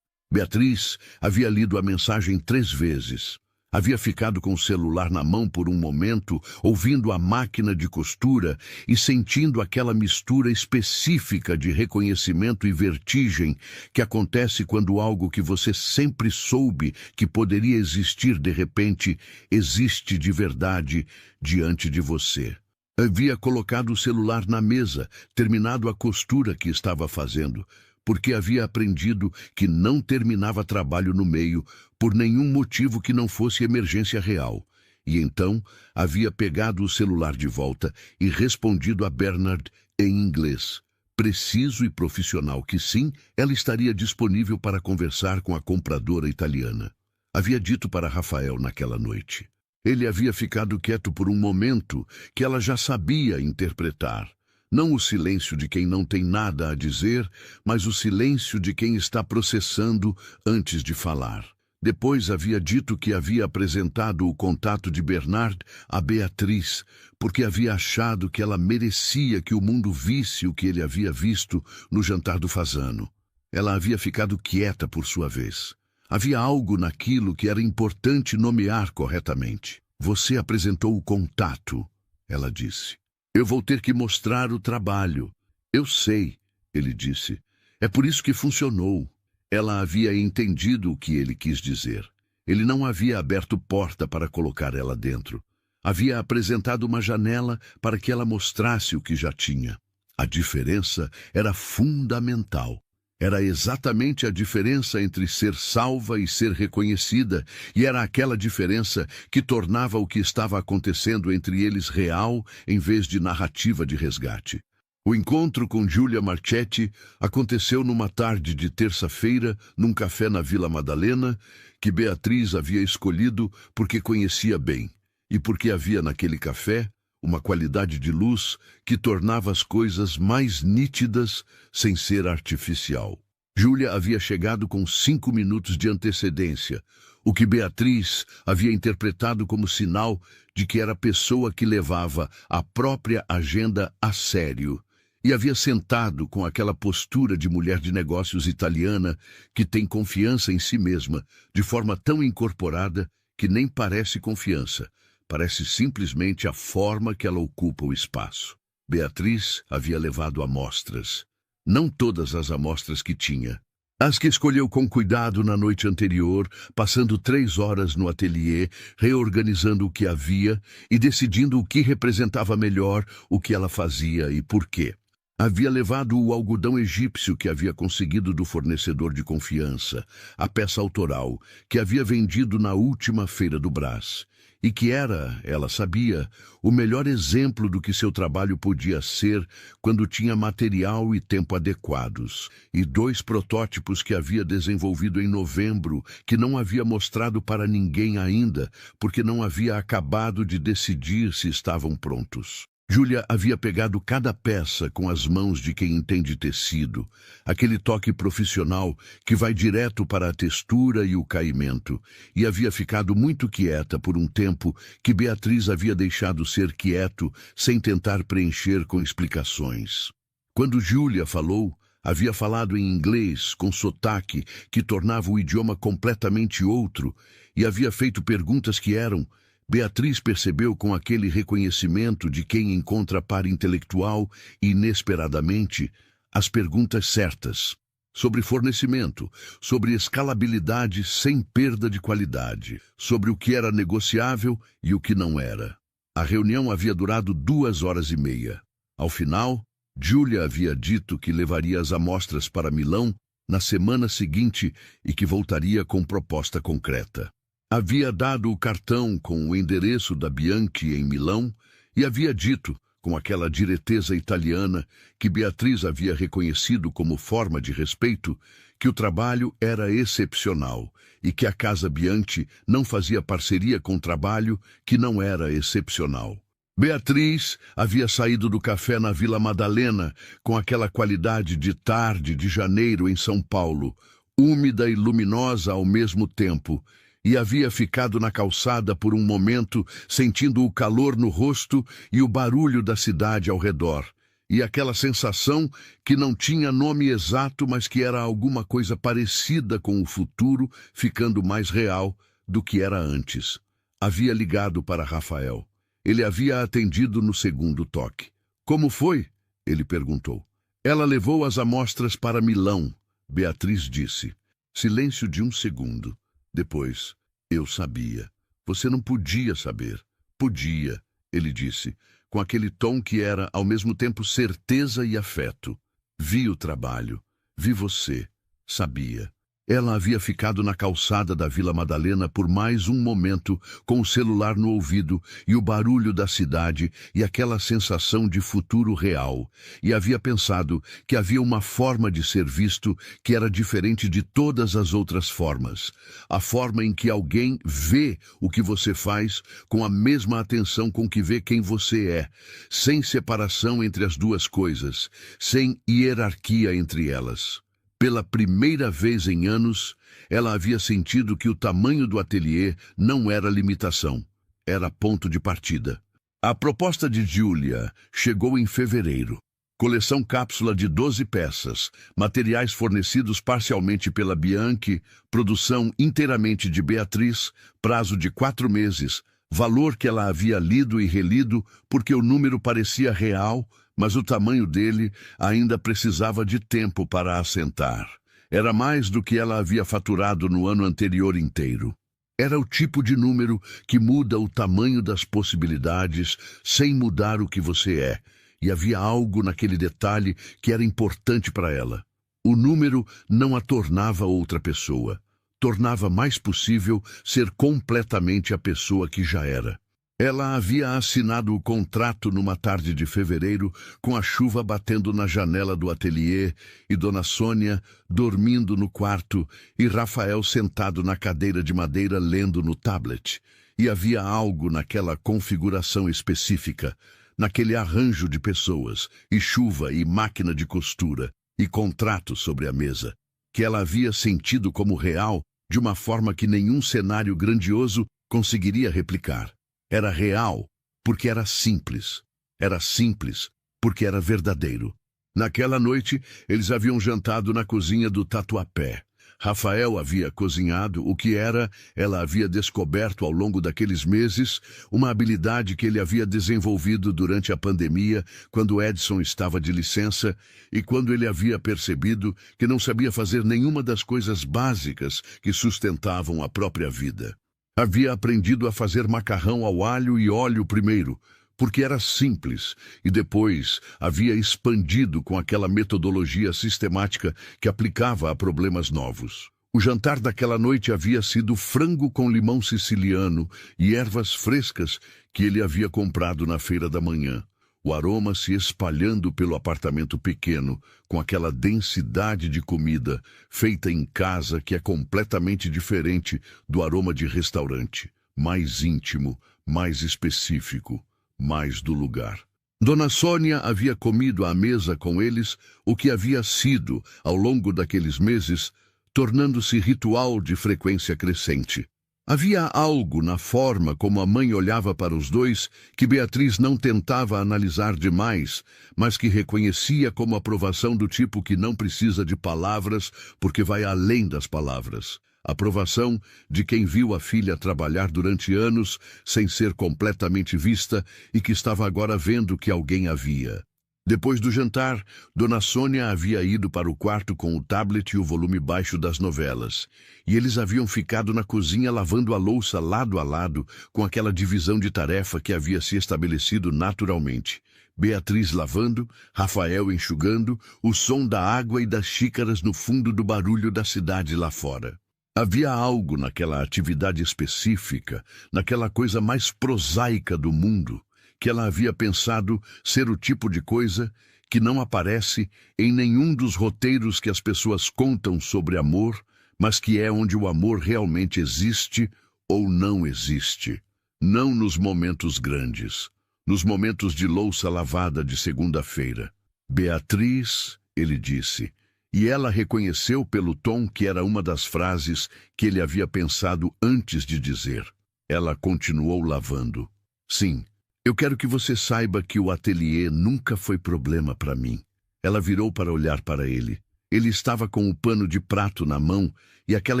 Speaker 1: Beatriz havia lido a mensagem 3 vezes. Havia ficado com o celular na mão por um momento, ouvindo a máquina de costura e sentindo aquela mistura específica de reconhecimento e vertigem que acontece quando algo que você sempre soube que poderia existir de repente existe de verdade diante de você. Havia colocado o celular na mesa, terminado a costura que estava fazendo, porque havia aprendido que não terminava trabalho no meio por nenhum motivo que não fosse emergência real. E então havia pegado o celular de volta e respondido a Bernard em inglês, preciso e profissional que sim, ela estaria disponível para conversar com a compradora italiana. Havia dito para Rafael naquela noite. Ele havia ficado quieto por um momento que ela já sabia interpretar. Não o silêncio de quem não tem nada a dizer, mas o silêncio de quem está processando antes de falar. Depois havia dito que havia apresentado o contato de Bernard a Beatriz, porque havia achado que ela merecia que o mundo visse o que ele havia visto no jantar do Fasano. Ela havia ficado quieta por sua vez. Havia algo naquilo que era importante nomear corretamente. Você apresentou o contato, ela disse. Eu vou ter que mostrar o trabalho. Eu sei, ele disse. É por isso que funcionou. Ela havia entendido o que ele quis dizer. Ele não havia aberto porta para colocar ela dentro. Havia apresentado uma janela para que ela mostrasse o que já tinha. A diferença era fundamental. Era exatamente a diferença entre ser salva e ser reconhecida, e era aquela diferença que tornava o que estava acontecendo entre eles real em vez de narrativa de resgate. O encontro com Giulia Marchetti aconteceu numa tarde de terça-feira, num café na Vila Madalena, que Beatriz havia escolhido porque conhecia bem, e porque havia naquele café uma qualidade de luz que tornava as coisas mais nítidas sem ser artificial. Giulia havia chegado com 5 minutos de antecedência, o que Beatriz havia interpretado como sinal de que era a pessoa que levava a própria agenda a sério, e havia sentado com aquela postura de mulher de negócios italiana que tem confiança em si mesma, de forma tão incorporada que nem parece confiança. Parece simplesmente a forma que ela ocupa o espaço. Beatriz havia levado amostras. Não todas as amostras que tinha. As que escolheu com cuidado na noite anterior, passando 3 horas no ateliê, reorganizando o que havia e decidindo o que representava melhor o que ela fazia e por quê. Havia levado o algodão egípcio que havia conseguido do fornecedor de confiança, a peça autoral, que havia vendido na última feira do Brás. E que era, ela sabia, o melhor exemplo do que seu trabalho podia ser quando tinha material e tempo adequados. E 2 protótipos que havia desenvolvido em novembro, que não havia mostrado para ninguém ainda, porque não havia acabado de decidir se estavam prontos. Giulia havia pegado cada peça com as mãos de quem entende tecido, aquele toque profissional que vai direto para a textura e o caimento, e havia ficado muito quieta por um tempo que Beatriz havia deixado ser quieto sem tentar preencher com explicações. Quando Giulia falou, havia falado em inglês com sotaque que tornava o idioma completamente outro, e havia feito perguntas que eram... Beatriz percebeu com aquele reconhecimento de quem encontra par intelectual, inesperadamente, as perguntas certas. sobre fornecimento, sobre escalabilidade sem perda de qualidade, sobre o que era negociável e o que não era. A reunião havia durado 2 horas e meia. Ao final, Julia havia dito que levaria as amostras para Milão na semana seguinte e que voltaria com proposta concreta. Havia dado o cartão com o endereço da Bianchi em Milão e havia dito, com aquela direteza italiana que Beatriz havia reconhecido como forma de respeito, que o trabalho era excepcional e que a Casa Bianchi não fazia parceria com trabalho que não era excepcional. Beatriz havia saído do café na Vila Madalena com aquela qualidade de tarde de janeiro em São Paulo, úmida e luminosa ao mesmo tempo, e havia ficado na calçada por um momento, sentindo o calor no rosto e o barulho da cidade ao redor, e aquela sensação que não tinha nome exato, mas que era alguma coisa parecida com o futuro, ficando mais real do que era antes. Havia ligado para Rafael. Ele havia atendido no segundo toque. Como foi? Ele perguntou. Ela levou as amostras para Milão, Beatriz disse. Silêncio de um segundo. Depois, eu sabia. Você não podia saber. Podia, ele disse, com aquele tom que era, ao mesmo tempo, certeza e afeto. Vi o trabalho. Vi você. Sabia. Ela havia ficado na calçada da Vila Madalena por mais um momento, com o celular no ouvido e o barulho da cidade e aquela sensação de futuro real, e havia pensado que havia uma forma de ser visto que era diferente de todas as outras formas, a forma em que alguém vê o que você faz com a mesma atenção com que vê quem você é, sem separação entre as duas coisas, sem hierarquia entre elas. Pela primeira vez em anos, ela havia sentido que o tamanho do ateliê não era limitação, era ponto de partida. A proposta de Julia chegou em fevereiro. Coleção cápsula de 12 peças, materiais fornecidos parcialmente pela Bianchi, produção inteiramente de Beatriz, prazo de 4 meses, valor que ela havia lido e relido porque o número parecia real, mas o tamanho dele ainda precisava de tempo para assentar. Era mais do que ela havia faturado no ano anterior inteiro. Era o tipo de número que muda o tamanho das possibilidades sem mudar o que você é, e havia algo naquele detalhe que era importante para ela. O número não a tornava outra pessoa, tornava mais possível ser completamente a pessoa que já era. Ela havia assinado o contrato numa tarde de fevereiro, com a chuva batendo na janela do ateliê e Dona Sônia dormindo no quarto e Rafael sentado na cadeira de madeira lendo no tablet. E havia algo naquela configuração específica, naquele arranjo de pessoas, e chuva e máquina de costura, e contrato sobre a mesa, que ela havia sentido como real de uma forma que nenhum cenário grandioso conseguiria replicar. Era real, porque era simples. Era simples, porque era verdadeiro. Naquela noite, eles haviam jantado na cozinha do Tatuapé. Rafael havia cozinhado o que ela havia descoberto ao longo daqueles meses, uma habilidade que ele havia desenvolvido durante a pandemia, quando Edson estava de licença, e quando ele havia percebido que não sabia fazer nenhuma das coisas básicas que sustentavam a própria vida. Havia aprendido a fazer macarrão ao alho e óleo primeiro, porque era simples, e depois havia expandido com aquela metodologia sistemática que aplicava a problemas novos. O jantar daquela noite havia sido frango com limão siciliano e ervas frescas que ele havia comprado na feira da manhã. O aroma se espalhando pelo apartamento pequeno, com aquela densidade de comida feita em casa que é completamente diferente do aroma de restaurante, mais íntimo, mais específico, mais do lugar. Dona Sônia havia comido à mesa com eles o que havia sido, ao longo daqueles meses, tornando-se ritual de frequência crescente. Havia algo na forma como a mãe olhava para os dois que Beatriz não tentava analisar demais, mas que reconhecia como aprovação do tipo que não precisa de palavras porque vai além das palavras. Aprovação de quem viu a filha trabalhar durante anos sem ser completamente vista e que estava agora vendo que alguém havia. Depois do jantar, Dona Sônia havia ido para o quarto com o tablet e o volume baixo das novelas, e eles haviam ficado na cozinha lavando a louça lado a lado, com aquela divisão de tarefa que havia se estabelecido naturalmente. Beatriz lavando, Rafael enxugando, o som da água e das xícaras no fundo do barulho da cidade lá fora. Havia algo naquela atividade específica, naquela coisa mais prosaica do mundo, que ela havia pensado ser o tipo de coisa que não aparece em nenhum dos roteiros que as pessoas contam sobre amor, mas que é onde o amor realmente existe ou não existe. Não nos momentos grandes, nos momentos de louça lavada de segunda-feira. Beatriz, ele disse, e ela reconheceu pelo tom que era uma das frases que ele havia pensado antes de dizer. Ela continuou lavando. Sim. Eu quero que você saiba que o ateliê nunca foi problema para mim. Ela virou para olhar para ele. Ele estava com o pano de prato na mão e aquela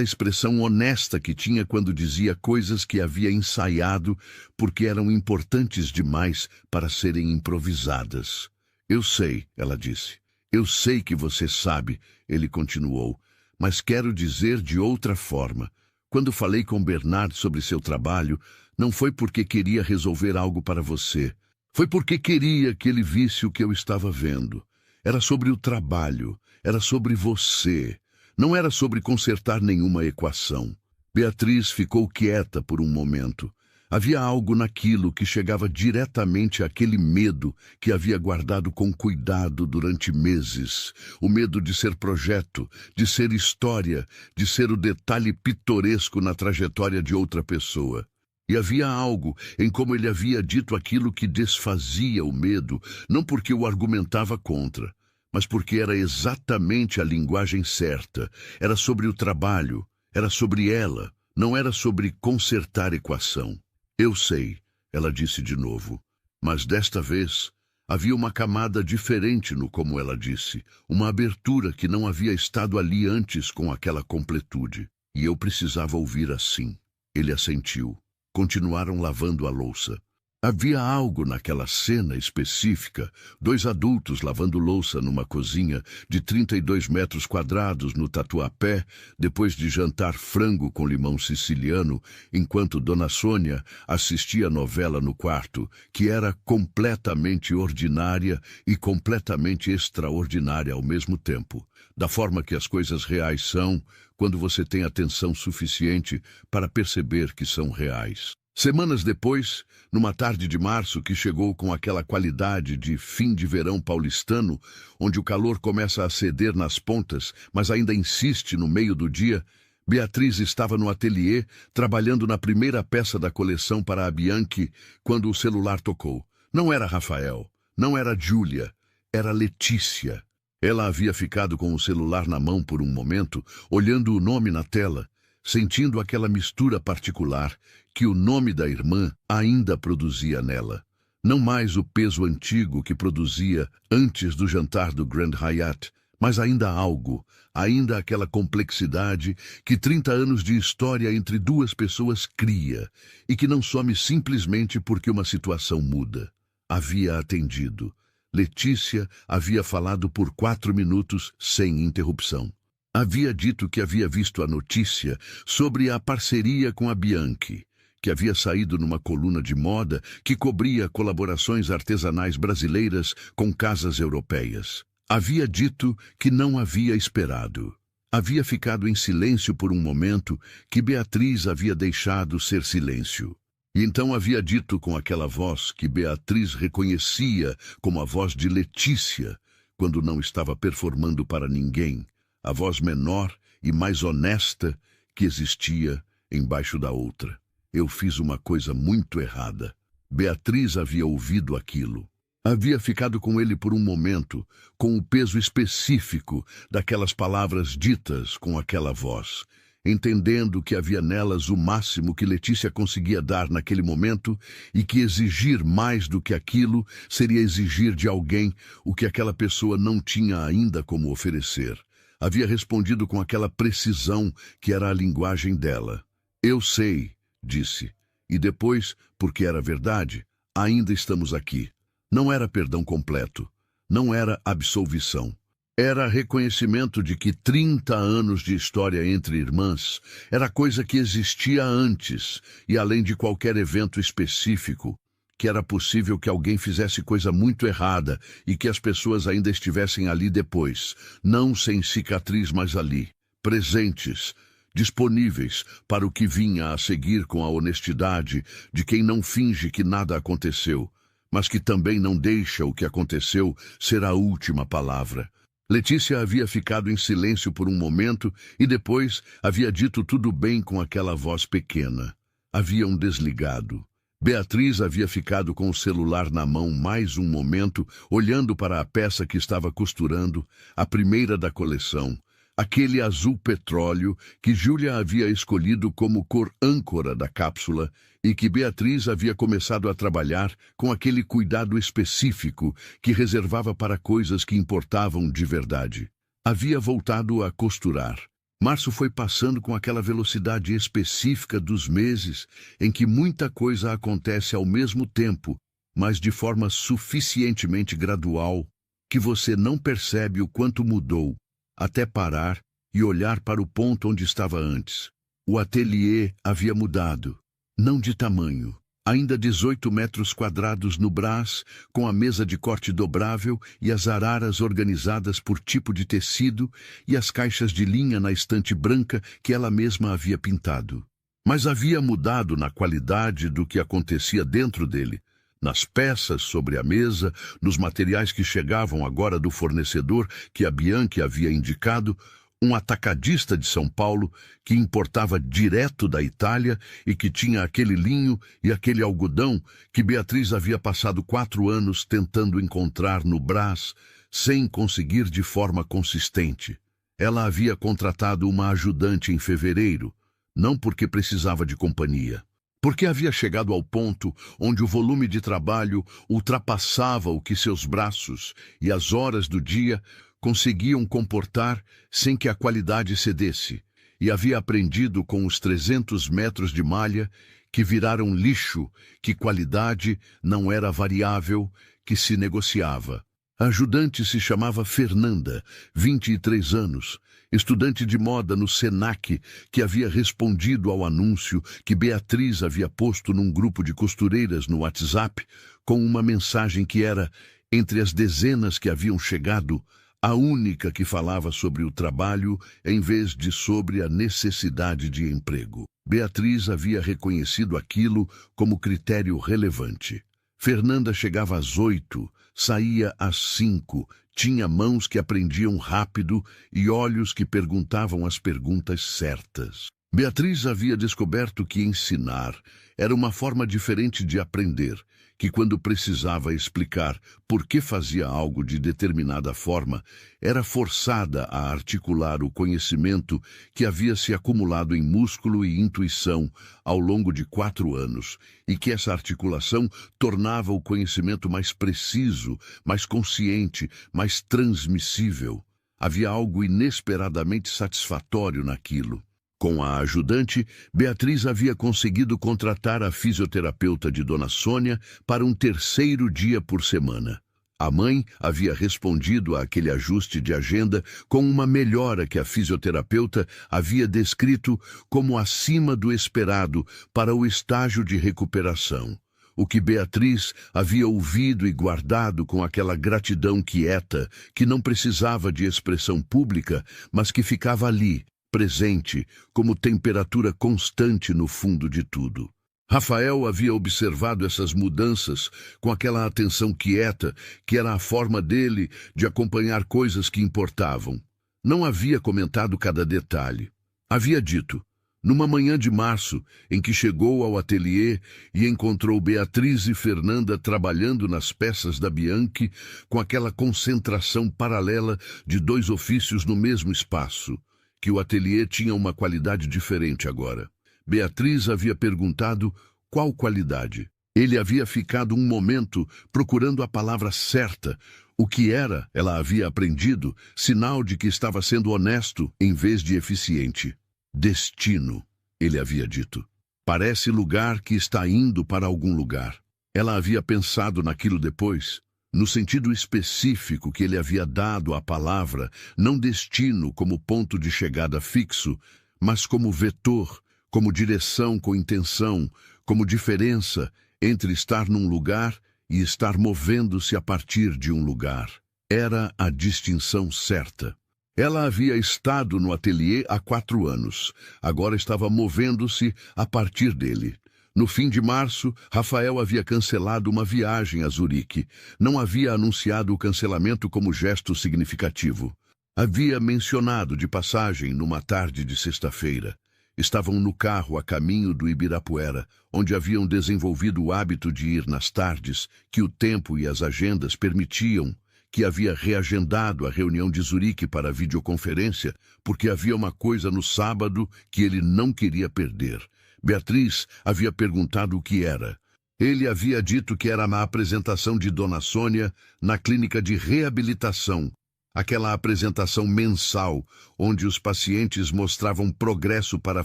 Speaker 1: expressão honesta que tinha quando dizia coisas que havia ensaiado porque eram importantes demais para serem improvisadas. Eu sei, ela disse. Eu sei que você sabe, ele continuou, mas quero dizer de outra forma. Quando falei com Bernard sobre seu trabalho, não foi porque queria resolver algo para você. Foi porque queria que ele visse o que eu estava vendo. Era sobre o trabalho. Era sobre você. Não era sobre consertar nenhuma equação. Beatriz ficou quieta por um momento. Havia algo naquilo que chegava diretamente àquele medo que havia guardado com cuidado durante meses. O medo de ser projeto, de ser história, de ser o detalhe pitoresco na trajetória de outra pessoa. E havia algo em como ele havia dito aquilo que desfazia o medo, não porque o argumentava contra, mas porque era exatamente a linguagem certa. Era sobre o trabalho, era sobre ela, não era sobre consertar equação. Eu sei, ela disse de novo, mas desta vez havia uma camada diferente no como ela disse, uma abertura que não havia estado ali antes com aquela completude. E eu precisava ouvir assim. Ele assentiu. Continuaram lavando a louça. Havia algo naquela cena específica, 2 adultos lavando louça numa cozinha de 32 metros quadrados no Tatuapé, depois de jantar frango com limão siciliano, enquanto Dona Sônia assistia a novela no quarto, que era completamente ordinária e completamente extraordinária ao mesmo tempo, da forma que as coisas reais são, quando você tem atenção suficiente para perceber que são reais. Semanas depois, numa tarde de março que chegou com aquela qualidade de fim de verão paulistano, onde o calor começa a ceder nas pontas, mas ainda insiste no meio do dia, Beatriz estava no ateliê, trabalhando na primeira peça da coleção para a Bianchi, quando o celular tocou. Não era Rafael, não era Júlia, era Letícia. Ela havia ficado com o celular na mão por um momento, olhando o nome na tela, sentindo aquela mistura particular que o nome da irmã ainda produzia nela. Não mais o peso antigo que produzia antes do jantar do Grand Hyatt, mas ainda algo, ainda aquela complexidade que 30 anos de história entre 2 pessoas cria e que não some simplesmente porque uma situação muda. Havia atendido. Letícia havia falado por 4 minutos sem interrupção. Havia dito que havia visto a notícia sobre a parceria com a Bianchi, que havia saído numa coluna de moda que cobria colaborações artesanais brasileiras com casas europeias. Havia dito que não havia esperado. Havia ficado em silêncio por um momento que Beatriz havia deixado ser silêncio. E então havia dito com aquela voz que Beatriz reconhecia como a voz de Letícia, quando não estava performando para ninguém, a voz menor e mais honesta que existia embaixo da outra. Eu fiz uma coisa muito errada. Beatriz havia ouvido aquilo. Havia ficado com ele por um momento, com o peso específico daquelas palavras ditas com aquela voz, entendendo que havia nelas o máximo que Letícia conseguia dar naquele momento e que exigir mais do que aquilo seria exigir de alguém o que aquela pessoa não tinha ainda como oferecer. Havia respondido com aquela precisão que era a linguagem dela. Eu sei, disse. E depois, porque era verdade, ainda estamos aqui. Não era perdão completo. Não era absolvição. Era reconhecimento de que 30 anos de história entre irmãs era coisa que existia antes e além de qualquer evento específico, que era possível que alguém fizesse coisa muito errada e que as pessoas ainda estivessem ali depois, não sem cicatriz, mas ali, presentes, disponíveis para o que vinha a seguir com a honestidade de quem não finge que nada aconteceu, mas que também não deixa o que aconteceu ser a última palavra. Letícia havia ficado em silêncio por um momento e depois havia dito tudo bem com aquela voz pequena. Haviam desligado. Beatriz havia ficado com o celular na mão mais um momento, olhando para a peça que estava costurando, a primeira da coleção, aquele azul petróleo que Júlia havia escolhido como cor âncora da cápsula e que Beatriz havia começado a trabalhar com aquele cuidado específico que reservava para coisas que importavam de verdade. Havia voltado a costurar. Março foi passando com aquela velocidade específica dos meses em que muita coisa acontece ao mesmo tempo, mas de forma suficientemente gradual que você não percebe o quanto mudou, até parar e olhar para o ponto onde estava antes. O ateliê havia mudado, não de tamanho. Ainda 18 metros quadrados no Brás, com a mesa de corte dobrável e as araras organizadas por tipo de tecido e as caixas de linha na estante branca que ela mesma havia pintado. Mas havia mudado na qualidade do que acontecia dentro dele, nas peças sobre a mesa, nos materiais que chegavam agora do fornecedor que a Bianchi havia indicado, um atacadista de São Paulo que importava direto da Itália e que tinha aquele linho e aquele algodão que Beatriz havia passado 4 anos tentando encontrar no Brás, sem conseguir de forma consistente. Ela havia contratado uma ajudante em fevereiro, não porque precisava de companhia, porque havia chegado ao ponto onde o volume de trabalho ultrapassava o que seus braços e as horas do dia conseguiam comportar sem que a qualidade cedesse, e havia aprendido com os 300 metros de malha que viraram lixo, que qualidade não era variável, que se negociava. A ajudante se chamava Fernanda, 23 anos, estudante de moda no Senac, que havia respondido ao anúncio que Beatriz havia posto num grupo de costureiras no WhatsApp, com uma mensagem que era, entre as dezenas que haviam chegado, a única que falava sobre o trabalho em vez de sobre a necessidade de emprego. Beatriz havia reconhecido aquilo como critério relevante. Fernanda chegava às 8, saía às 5, tinha mãos que aprendiam rápido e olhos que perguntavam as perguntas certas. Beatriz havia descoberto que ensinar era uma forma diferente de aprender, que quando precisava explicar por que fazia algo de determinada forma, era forçada a articular o conhecimento que havia se acumulado em músculo e intuição ao longo de 4 anos, e que essa articulação tornava o conhecimento mais preciso, mais consciente, mais transmissível. Havia algo inesperadamente satisfatório naquilo. Com a ajudante, Beatriz havia conseguido contratar a fisioterapeuta de Dona Sônia para um 3º dia por semana. A mãe havia respondido àquele ajuste de agenda com uma melhora que a fisioterapeuta havia descrito como acima do esperado para o estágio de recuperação. O que Beatriz havia ouvido e guardado com aquela gratidão quieta, que não precisava de expressão pública, mas que ficava ali, presente, como temperatura constante no fundo de tudo. Rafael havia observado essas mudanças com aquela atenção quieta que era a forma dele de acompanhar coisas que importavam. Não havia comentado cada detalhe. Havia dito, numa manhã de março, em que chegou ao ateliê e encontrou Beatriz e Fernanda trabalhando nas peças da Bianchi com aquela concentração paralela de 2 ofícios no mesmo espaço, que o ateliê tinha uma qualidade diferente agora. Beatriz havia perguntado qual qualidade. Ele havia ficado um momento procurando a palavra certa. O que era, ela havia aprendido, sinal de que estava sendo honesto em vez de eficiente. Destino, ele havia dito. Parece lugar que está indo para algum lugar. Ela havia pensado naquilo depois. no sentido específico que ele havia dado à palavra, não destino como ponto de chegada fixo, mas como vetor, como direção com intenção, como diferença entre estar num lugar e estar movendo-se a partir de um lugar. Era a distinção certa. Ela havia estado no ateliê há 4 anos. Agora estava movendo-se a partir dele. No fim de março, Rafael havia cancelado uma viagem a Zurique. Não havia anunciado o cancelamento como gesto significativo. Havia mencionado de passagem numa tarde de sexta-feira. Estavam no carro a caminho do Ibirapuera, onde haviam desenvolvido o hábito de ir nas tardes, que o tempo e as agendas permitiam, que havia reagendado a reunião de Zurique para a videoconferência, porque havia uma coisa no sábado que ele não queria perder. Beatriz havia perguntado o que era. Ele havia dito que era na apresentação de Dona Sônia, na clínica de reabilitação, aquela apresentação mensal, onde os pacientes mostravam progresso para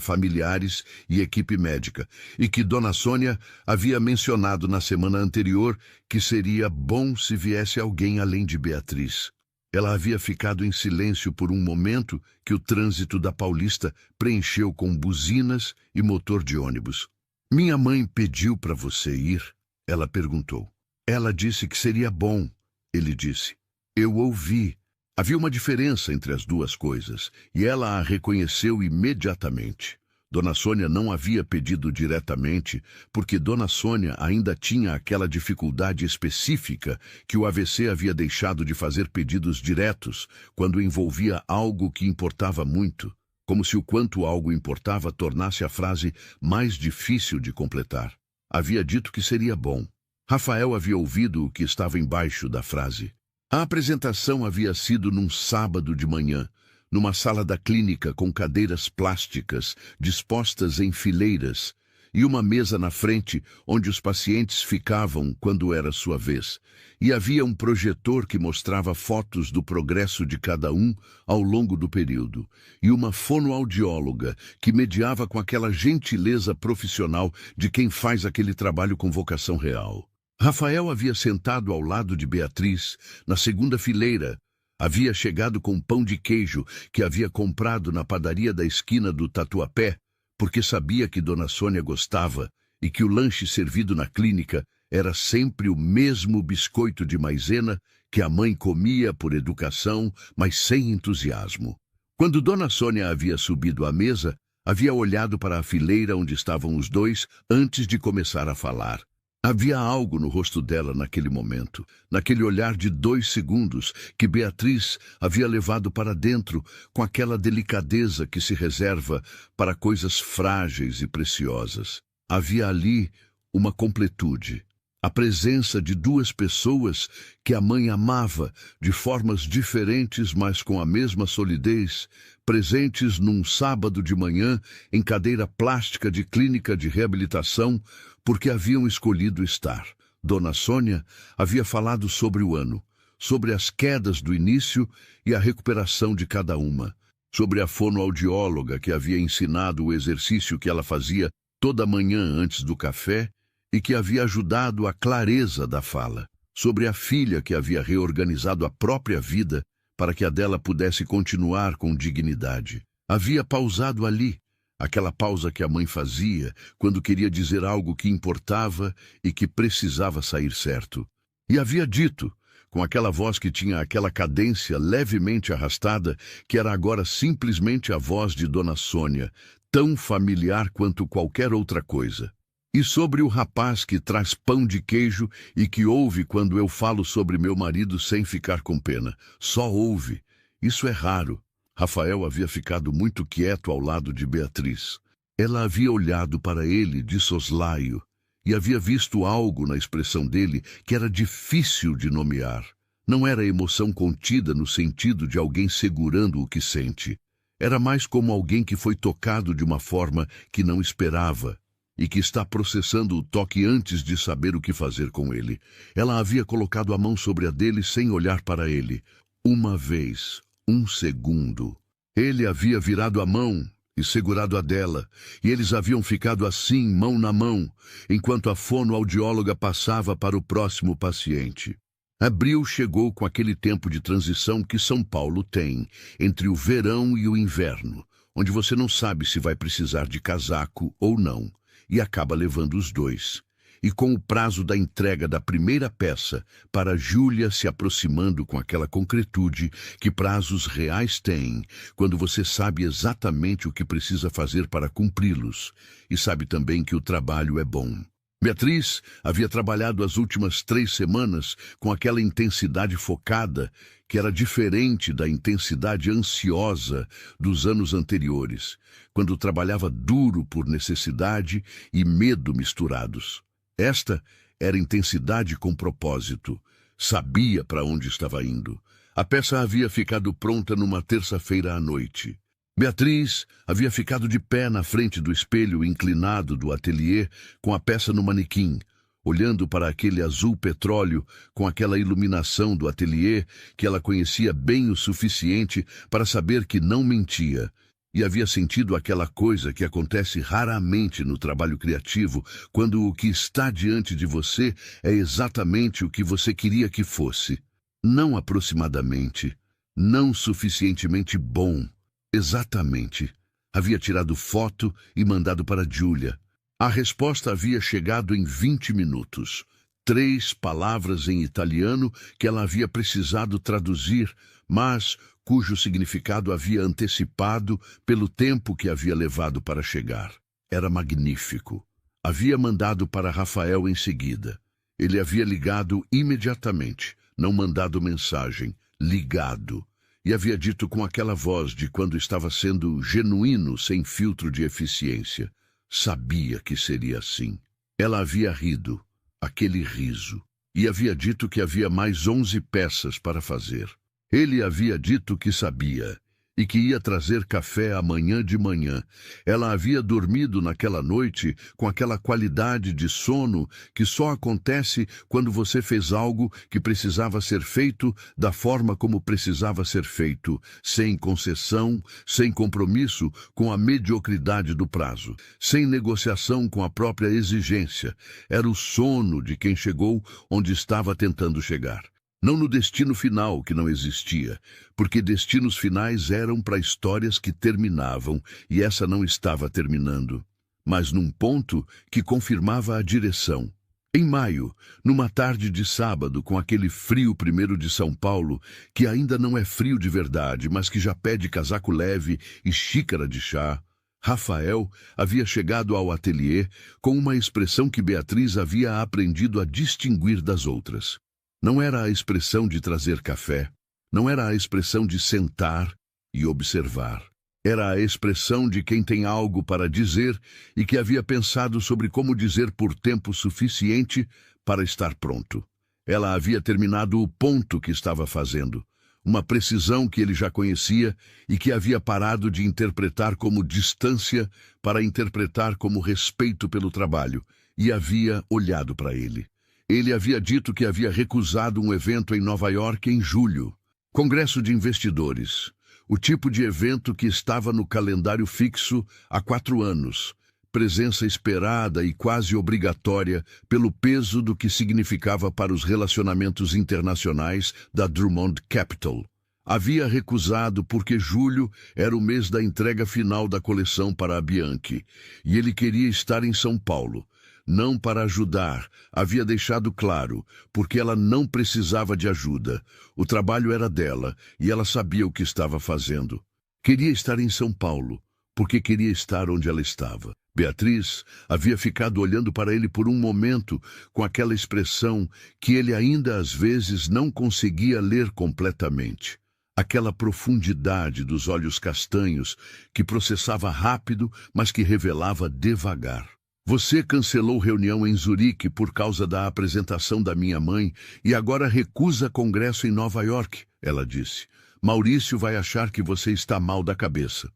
Speaker 1: familiares e equipe médica, e que Dona Sônia havia mencionado na semana anterior que seria bom se viesse alguém além de Beatriz. Ela havia ficado em silêncio por um momento que o trânsito da Paulista preencheu com buzinas e motor de ônibus. "Minha mãe pediu para você ir?" Ela perguntou. "Ela disse que seria bom", ele disse. "Eu ouvi." Havia uma diferença entre as duas coisas, e ela a reconheceu imediatamente. Dona Sônia não havia pedido diretamente, porque Dona Sônia ainda tinha aquela dificuldade específica que o AVC havia deixado de fazer pedidos diretos quando envolvia algo que importava muito, como se o quanto algo importava tornasse a frase mais difícil de completar. Havia dito que seria bom. Rafael havia ouvido o que estava embaixo da frase. A apresentação havia sido num sábado de manhã, numa sala da clínica com cadeiras plásticas dispostas em fileiras e uma mesa na frente onde os pacientes ficavam quando era sua vez. E havia um projetor que mostrava fotos do progresso de cada um ao longo do período, e uma fonoaudióloga que mediava com aquela gentileza profissional de quem faz aquele trabalho com vocação real. Rafael havia sentado ao lado de Beatriz, na segunda fileira. Havia chegado com pão de queijo que havia comprado na padaria da esquina do Tatuapé, porque sabia que Dona Sônia gostava e que o lanche servido na clínica era sempre o mesmo biscoito de maisena que a mãe comia por educação, mas sem entusiasmo. Quando Dona Sônia havia subido à mesa, havia olhado para a fileira onde estavam os dois antes de começar a falar. Havia algo no rosto dela naquele momento, naquele olhar de 2 segundos que Beatriz havia levado para dentro com aquela delicadeza que se reserva para coisas frágeis e preciosas. Havia ali uma completude, a presença de 2 pessoas que a mãe amava de formas diferentes, mas com a mesma solidez, presentes num sábado de manhã em cadeira plástica de clínica de reabilitação, porque haviam escolhido estar. Dona Sônia havia falado sobre o ano, sobre as quedas do início e a recuperação de cada uma, sobre a fonoaudióloga que havia ensinado o exercício que ela fazia toda manhã antes do café e que havia ajudado a clareza da fala, sobre a filha que havia reorganizado a própria vida para que a dela pudesse continuar com dignidade. Havia pausado ali, aquela pausa que a mãe fazia quando queria dizer algo que importava e que precisava sair certo. E havia dito, com aquela voz que tinha aquela cadência levemente arrastada, que era agora simplesmente a voz de Dona Sônia, tão familiar quanto qualquer outra coisa. E sobre o rapaz que traz pão de queijo e que ouve quando eu falo sobre meu marido sem ficar com pena. Só ouve. Isso é raro. Rafael havia ficado muito quieto ao lado de Beatriz. Ela havia olhado para ele de soslaio e havia visto algo na expressão dele que era difícil de nomear. Não era emoção contida no sentido de alguém segurando o que sente. Era mais como alguém que foi tocado de uma forma que não esperava e que está processando o toque antes de saber o que fazer com ele. Ela havia colocado a mão sobre a dele sem olhar para ele. Uma vez, 1 segundo. Ele havia virado a mão e segurado a dela, e eles haviam ficado assim, mão na mão, enquanto a fonoaudióloga passava para o próximo paciente. Abril chegou com aquele tempo de transição que São Paulo tem, entre o verão e o inverno, onde você não sabe se vai precisar de casaco ou não, e acaba levando os dois. E com o prazo da entrega da primeira peça para Júlia se aproximando com aquela concretude que prazos reais têm, quando você sabe exatamente o que precisa fazer para cumpri-los, e sabe também que o trabalho é bom. Beatriz havia trabalhado as últimas 3 semanas com aquela intensidade focada que era diferente da intensidade ansiosa dos anos anteriores, quando trabalhava duro por necessidade e medo misturados. Esta era intensidade com propósito. Sabia para onde estava indo. A peça havia ficado pronta numa terça-feira à noite. Beatriz havia ficado de pé na frente do espelho inclinado do ateliê, com a peça no manequim, olhando para aquele azul petróleo com aquela iluminação do ateliê que ela conhecia bem o suficiente para saber que não mentia. E havia sentido aquela coisa que acontece raramente no trabalho criativo, quando o que está diante de você é exatamente o que você queria que fosse. Não aproximadamente, não suficientemente bom. Exatamente. Havia tirado foto e mandado para Júlia. A resposta havia chegado em 20 minutos. 3 palavras em italiano que ela havia precisado traduzir, mas cujo significado havia antecipado pelo tempo que havia levado para chegar. Era magnífico. Havia mandado para Rafael em seguida. Ele havia ligado imediatamente, não mandado mensagem, ligado. E havia dito com aquela voz de quando estava sendo genuíno, sem filtro de eficiência. Sabia que seria assim. Ela havia rido, aquele riso, e havia dito que havia mais 11 peças para fazer. Ele havia dito que sabia, e que ia trazer café amanhã de manhã. Ela havia dormido naquela noite com aquela qualidade de sono que só acontece quando você fez algo que precisava ser feito da forma como precisava ser feito, sem concessão, sem compromisso com a mediocridade do prazo, sem negociação com a própria exigência. Era o sono de quem chegou onde estava tentando chegar. Não no destino final, que não existia, porque destinos finais eram para histórias que terminavam, e essa não estava terminando, mas num ponto que confirmava a direção. Em maio, numa tarde de sábado, com aquele frio primeiro de São Paulo, que ainda não é frio de verdade, mas que já pede casaco leve e xícara de chá, Rafael havia chegado ao ateliê com uma expressão que Beatriz havia aprendido a distinguir das outras. Não era a expressão de trazer café, não era a expressão de sentar e observar. Era a expressão de quem tem algo para dizer e que havia pensado sobre como dizer por tempo suficiente para estar pronto. Ela havia terminado o ponto que estava fazendo, uma precisão que ele já conhecia e que havia parado de interpretar como distância para interpretar como respeito pelo trabalho, e havia olhado para ele. Ele havia dito que havia recusado um evento em Nova York em julho. Congresso de investidores. O tipo de evento que estava no calendário fixo há 4 anos. Presença esperada e quase obrigatória pelo peso do que significava para os relacionamentos internacionais da Drummond Capital. Havia recusado porque julho era o mês da entrega final da coleção para a Bianchi, e ele queria estar em São Paulo. Não para ajudar, havia deixado claro, porque ela não precisava de ajuda. O trabalho era dela, e ela sabia o que estava fazendo. Queria estar em São Paulo, porque queria estar onde ela estava. Beatriz havia ficado olhando para ele por um momento, com aquela expressão que ele ainda às vezes não conseguia ler completamente. Aquela profundidade dos olhos castanhos, que processava rápido, mas que revelava devagar. Você cancelou reunião em Zurique por causa da apresentação da minha mãe e agora recusa congresso em Nova York, ela disse. Maurício vai achar que você está mal da cabeça.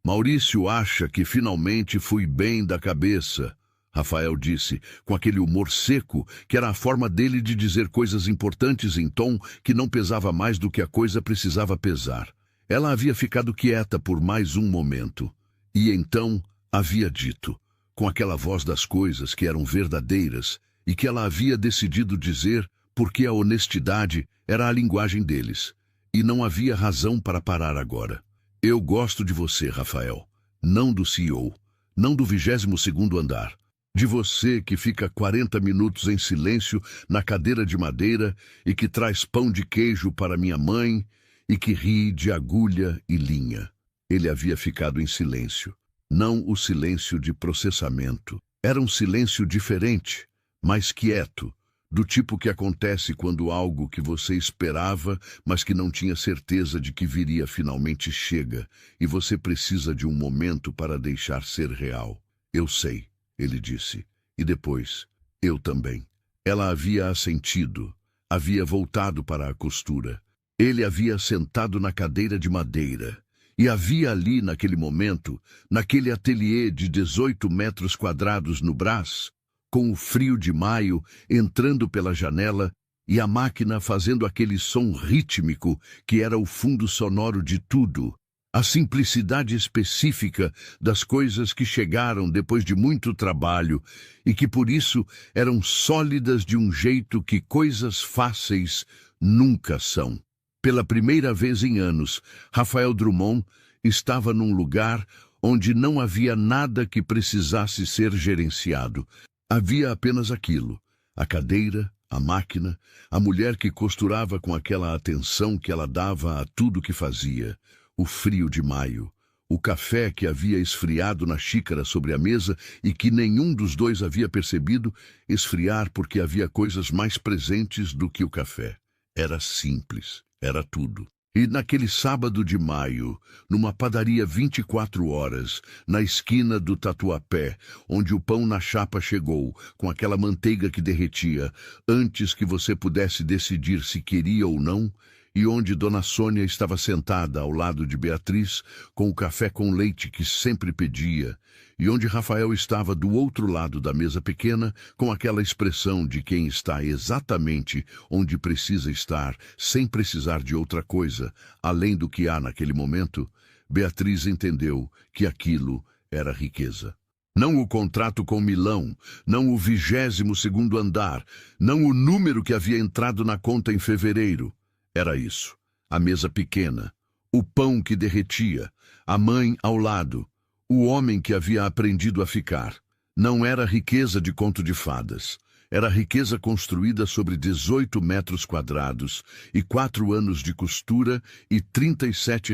Speaker 1: Maurício acha que finalmente fui bem da cabeça, Rafael disse, com aquele humor seco que era a forma dele de dizer coisas importantes em tom que não pesava mais do que a coisa precisava pesar. Ela havia ficado quieta por mais um momento. E então havia dito, com aquela voz das coisas que eram verdadeiras e que ela havia decidido dizer porque a honestidade era a linguagem deles, e não havia razão para parar agora. Eu gosto de você, Rafael, não do CEO, não do 22º andar. De você que fica 40 minutos em silêncio na cadeira de madeira e que traz pão de queijo para minha mãe e que ri de agulha e linha. Ele havia ficado em silêncio. Não o silêncio de processamento. Era um silêncio diferente, mais quieto, do tipo que acontece quando algo que você esperava, mas que não tinha certeza de que viria finalmente chega, e você precisa de um momento para deixar ser real. Eu sei, ele disse, e depois, eu também. Ela havia assentido, havia voltado para a costura. Ele havia sentado na cadeira de madeira, e havia ali naquele momento, naquele ateliê de 18 metros quadrados no Brás, com o frio de maio entrando pela janela e a máquina fazendo aquele som rítmico que era o fundo sonoro de tudo, a simplicidade específica das coisas que chegaram depois de muito trabalho e que por isso eram sólidas de um jeito que coisas fáceis nunca são. Pela primeira vez em anos, Rafael Drummond estava num lugar onde não havia nada que precisasse ser gerenciado. Havia apenas aquilo, a cadeira, a máquina, a mulher que costurava com aquela atenção que ela dava a tudo que fazia, o frio de maio, o café que havia esfriado na xícara sobre a mesa e que nenhum dos dois havia percebido esfriar porque havia coisas mais presentes do que o café. Era simples, era tudo. E naquele sábado de maio, numa padaria 24 horas, na esquina do Tatuapé, onde o pão na chapa chegou, com aquela manteiga que derretia, antes que você pudesse decidir se queria ou não, e onde Dona Sônia estava sentada ao lado de Beatriz, com o café com leite que sempre pedia, e onde Rafael estava do outro lado da mesa pequena, com aquela expressão de quem está exatamente onde precisa estar, sem precisar de outra coisa, além do que há naquele momento, Beatriz entendeu que aquilo era riqueza. Não o contrato com Milão, não o 22º andar, não o número que havia entrado na conta em fevereiro. Era isso, a mesa pequena, o pão que derretia, a mãe ao lado, o homem que havia aprendido a ficar. Não era riqueza de conto de fadas. Era riqueza construída sobre 18 metros quadrados e 4 anos de costura e R$ 37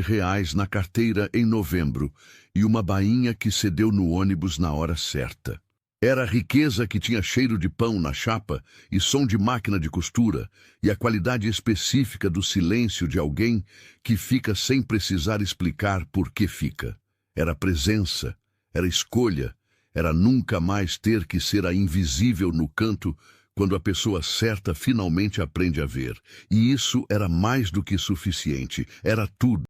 Speaker 1: na carteira em novembro e uma bainha que cedeu no ônibus na hora certa. Era riqueza que tinha cheiro de pão na chapa e som de máquina de costura e a qualidade específica do silêncio de alguém que fica sem precisar explicar por que fica. Era presença, era escolha, era nunca mais ter que ser a invisível no canto quando a pessoa certa finalmente aprende a ver. E isso era mais do que suficiente, era tudo.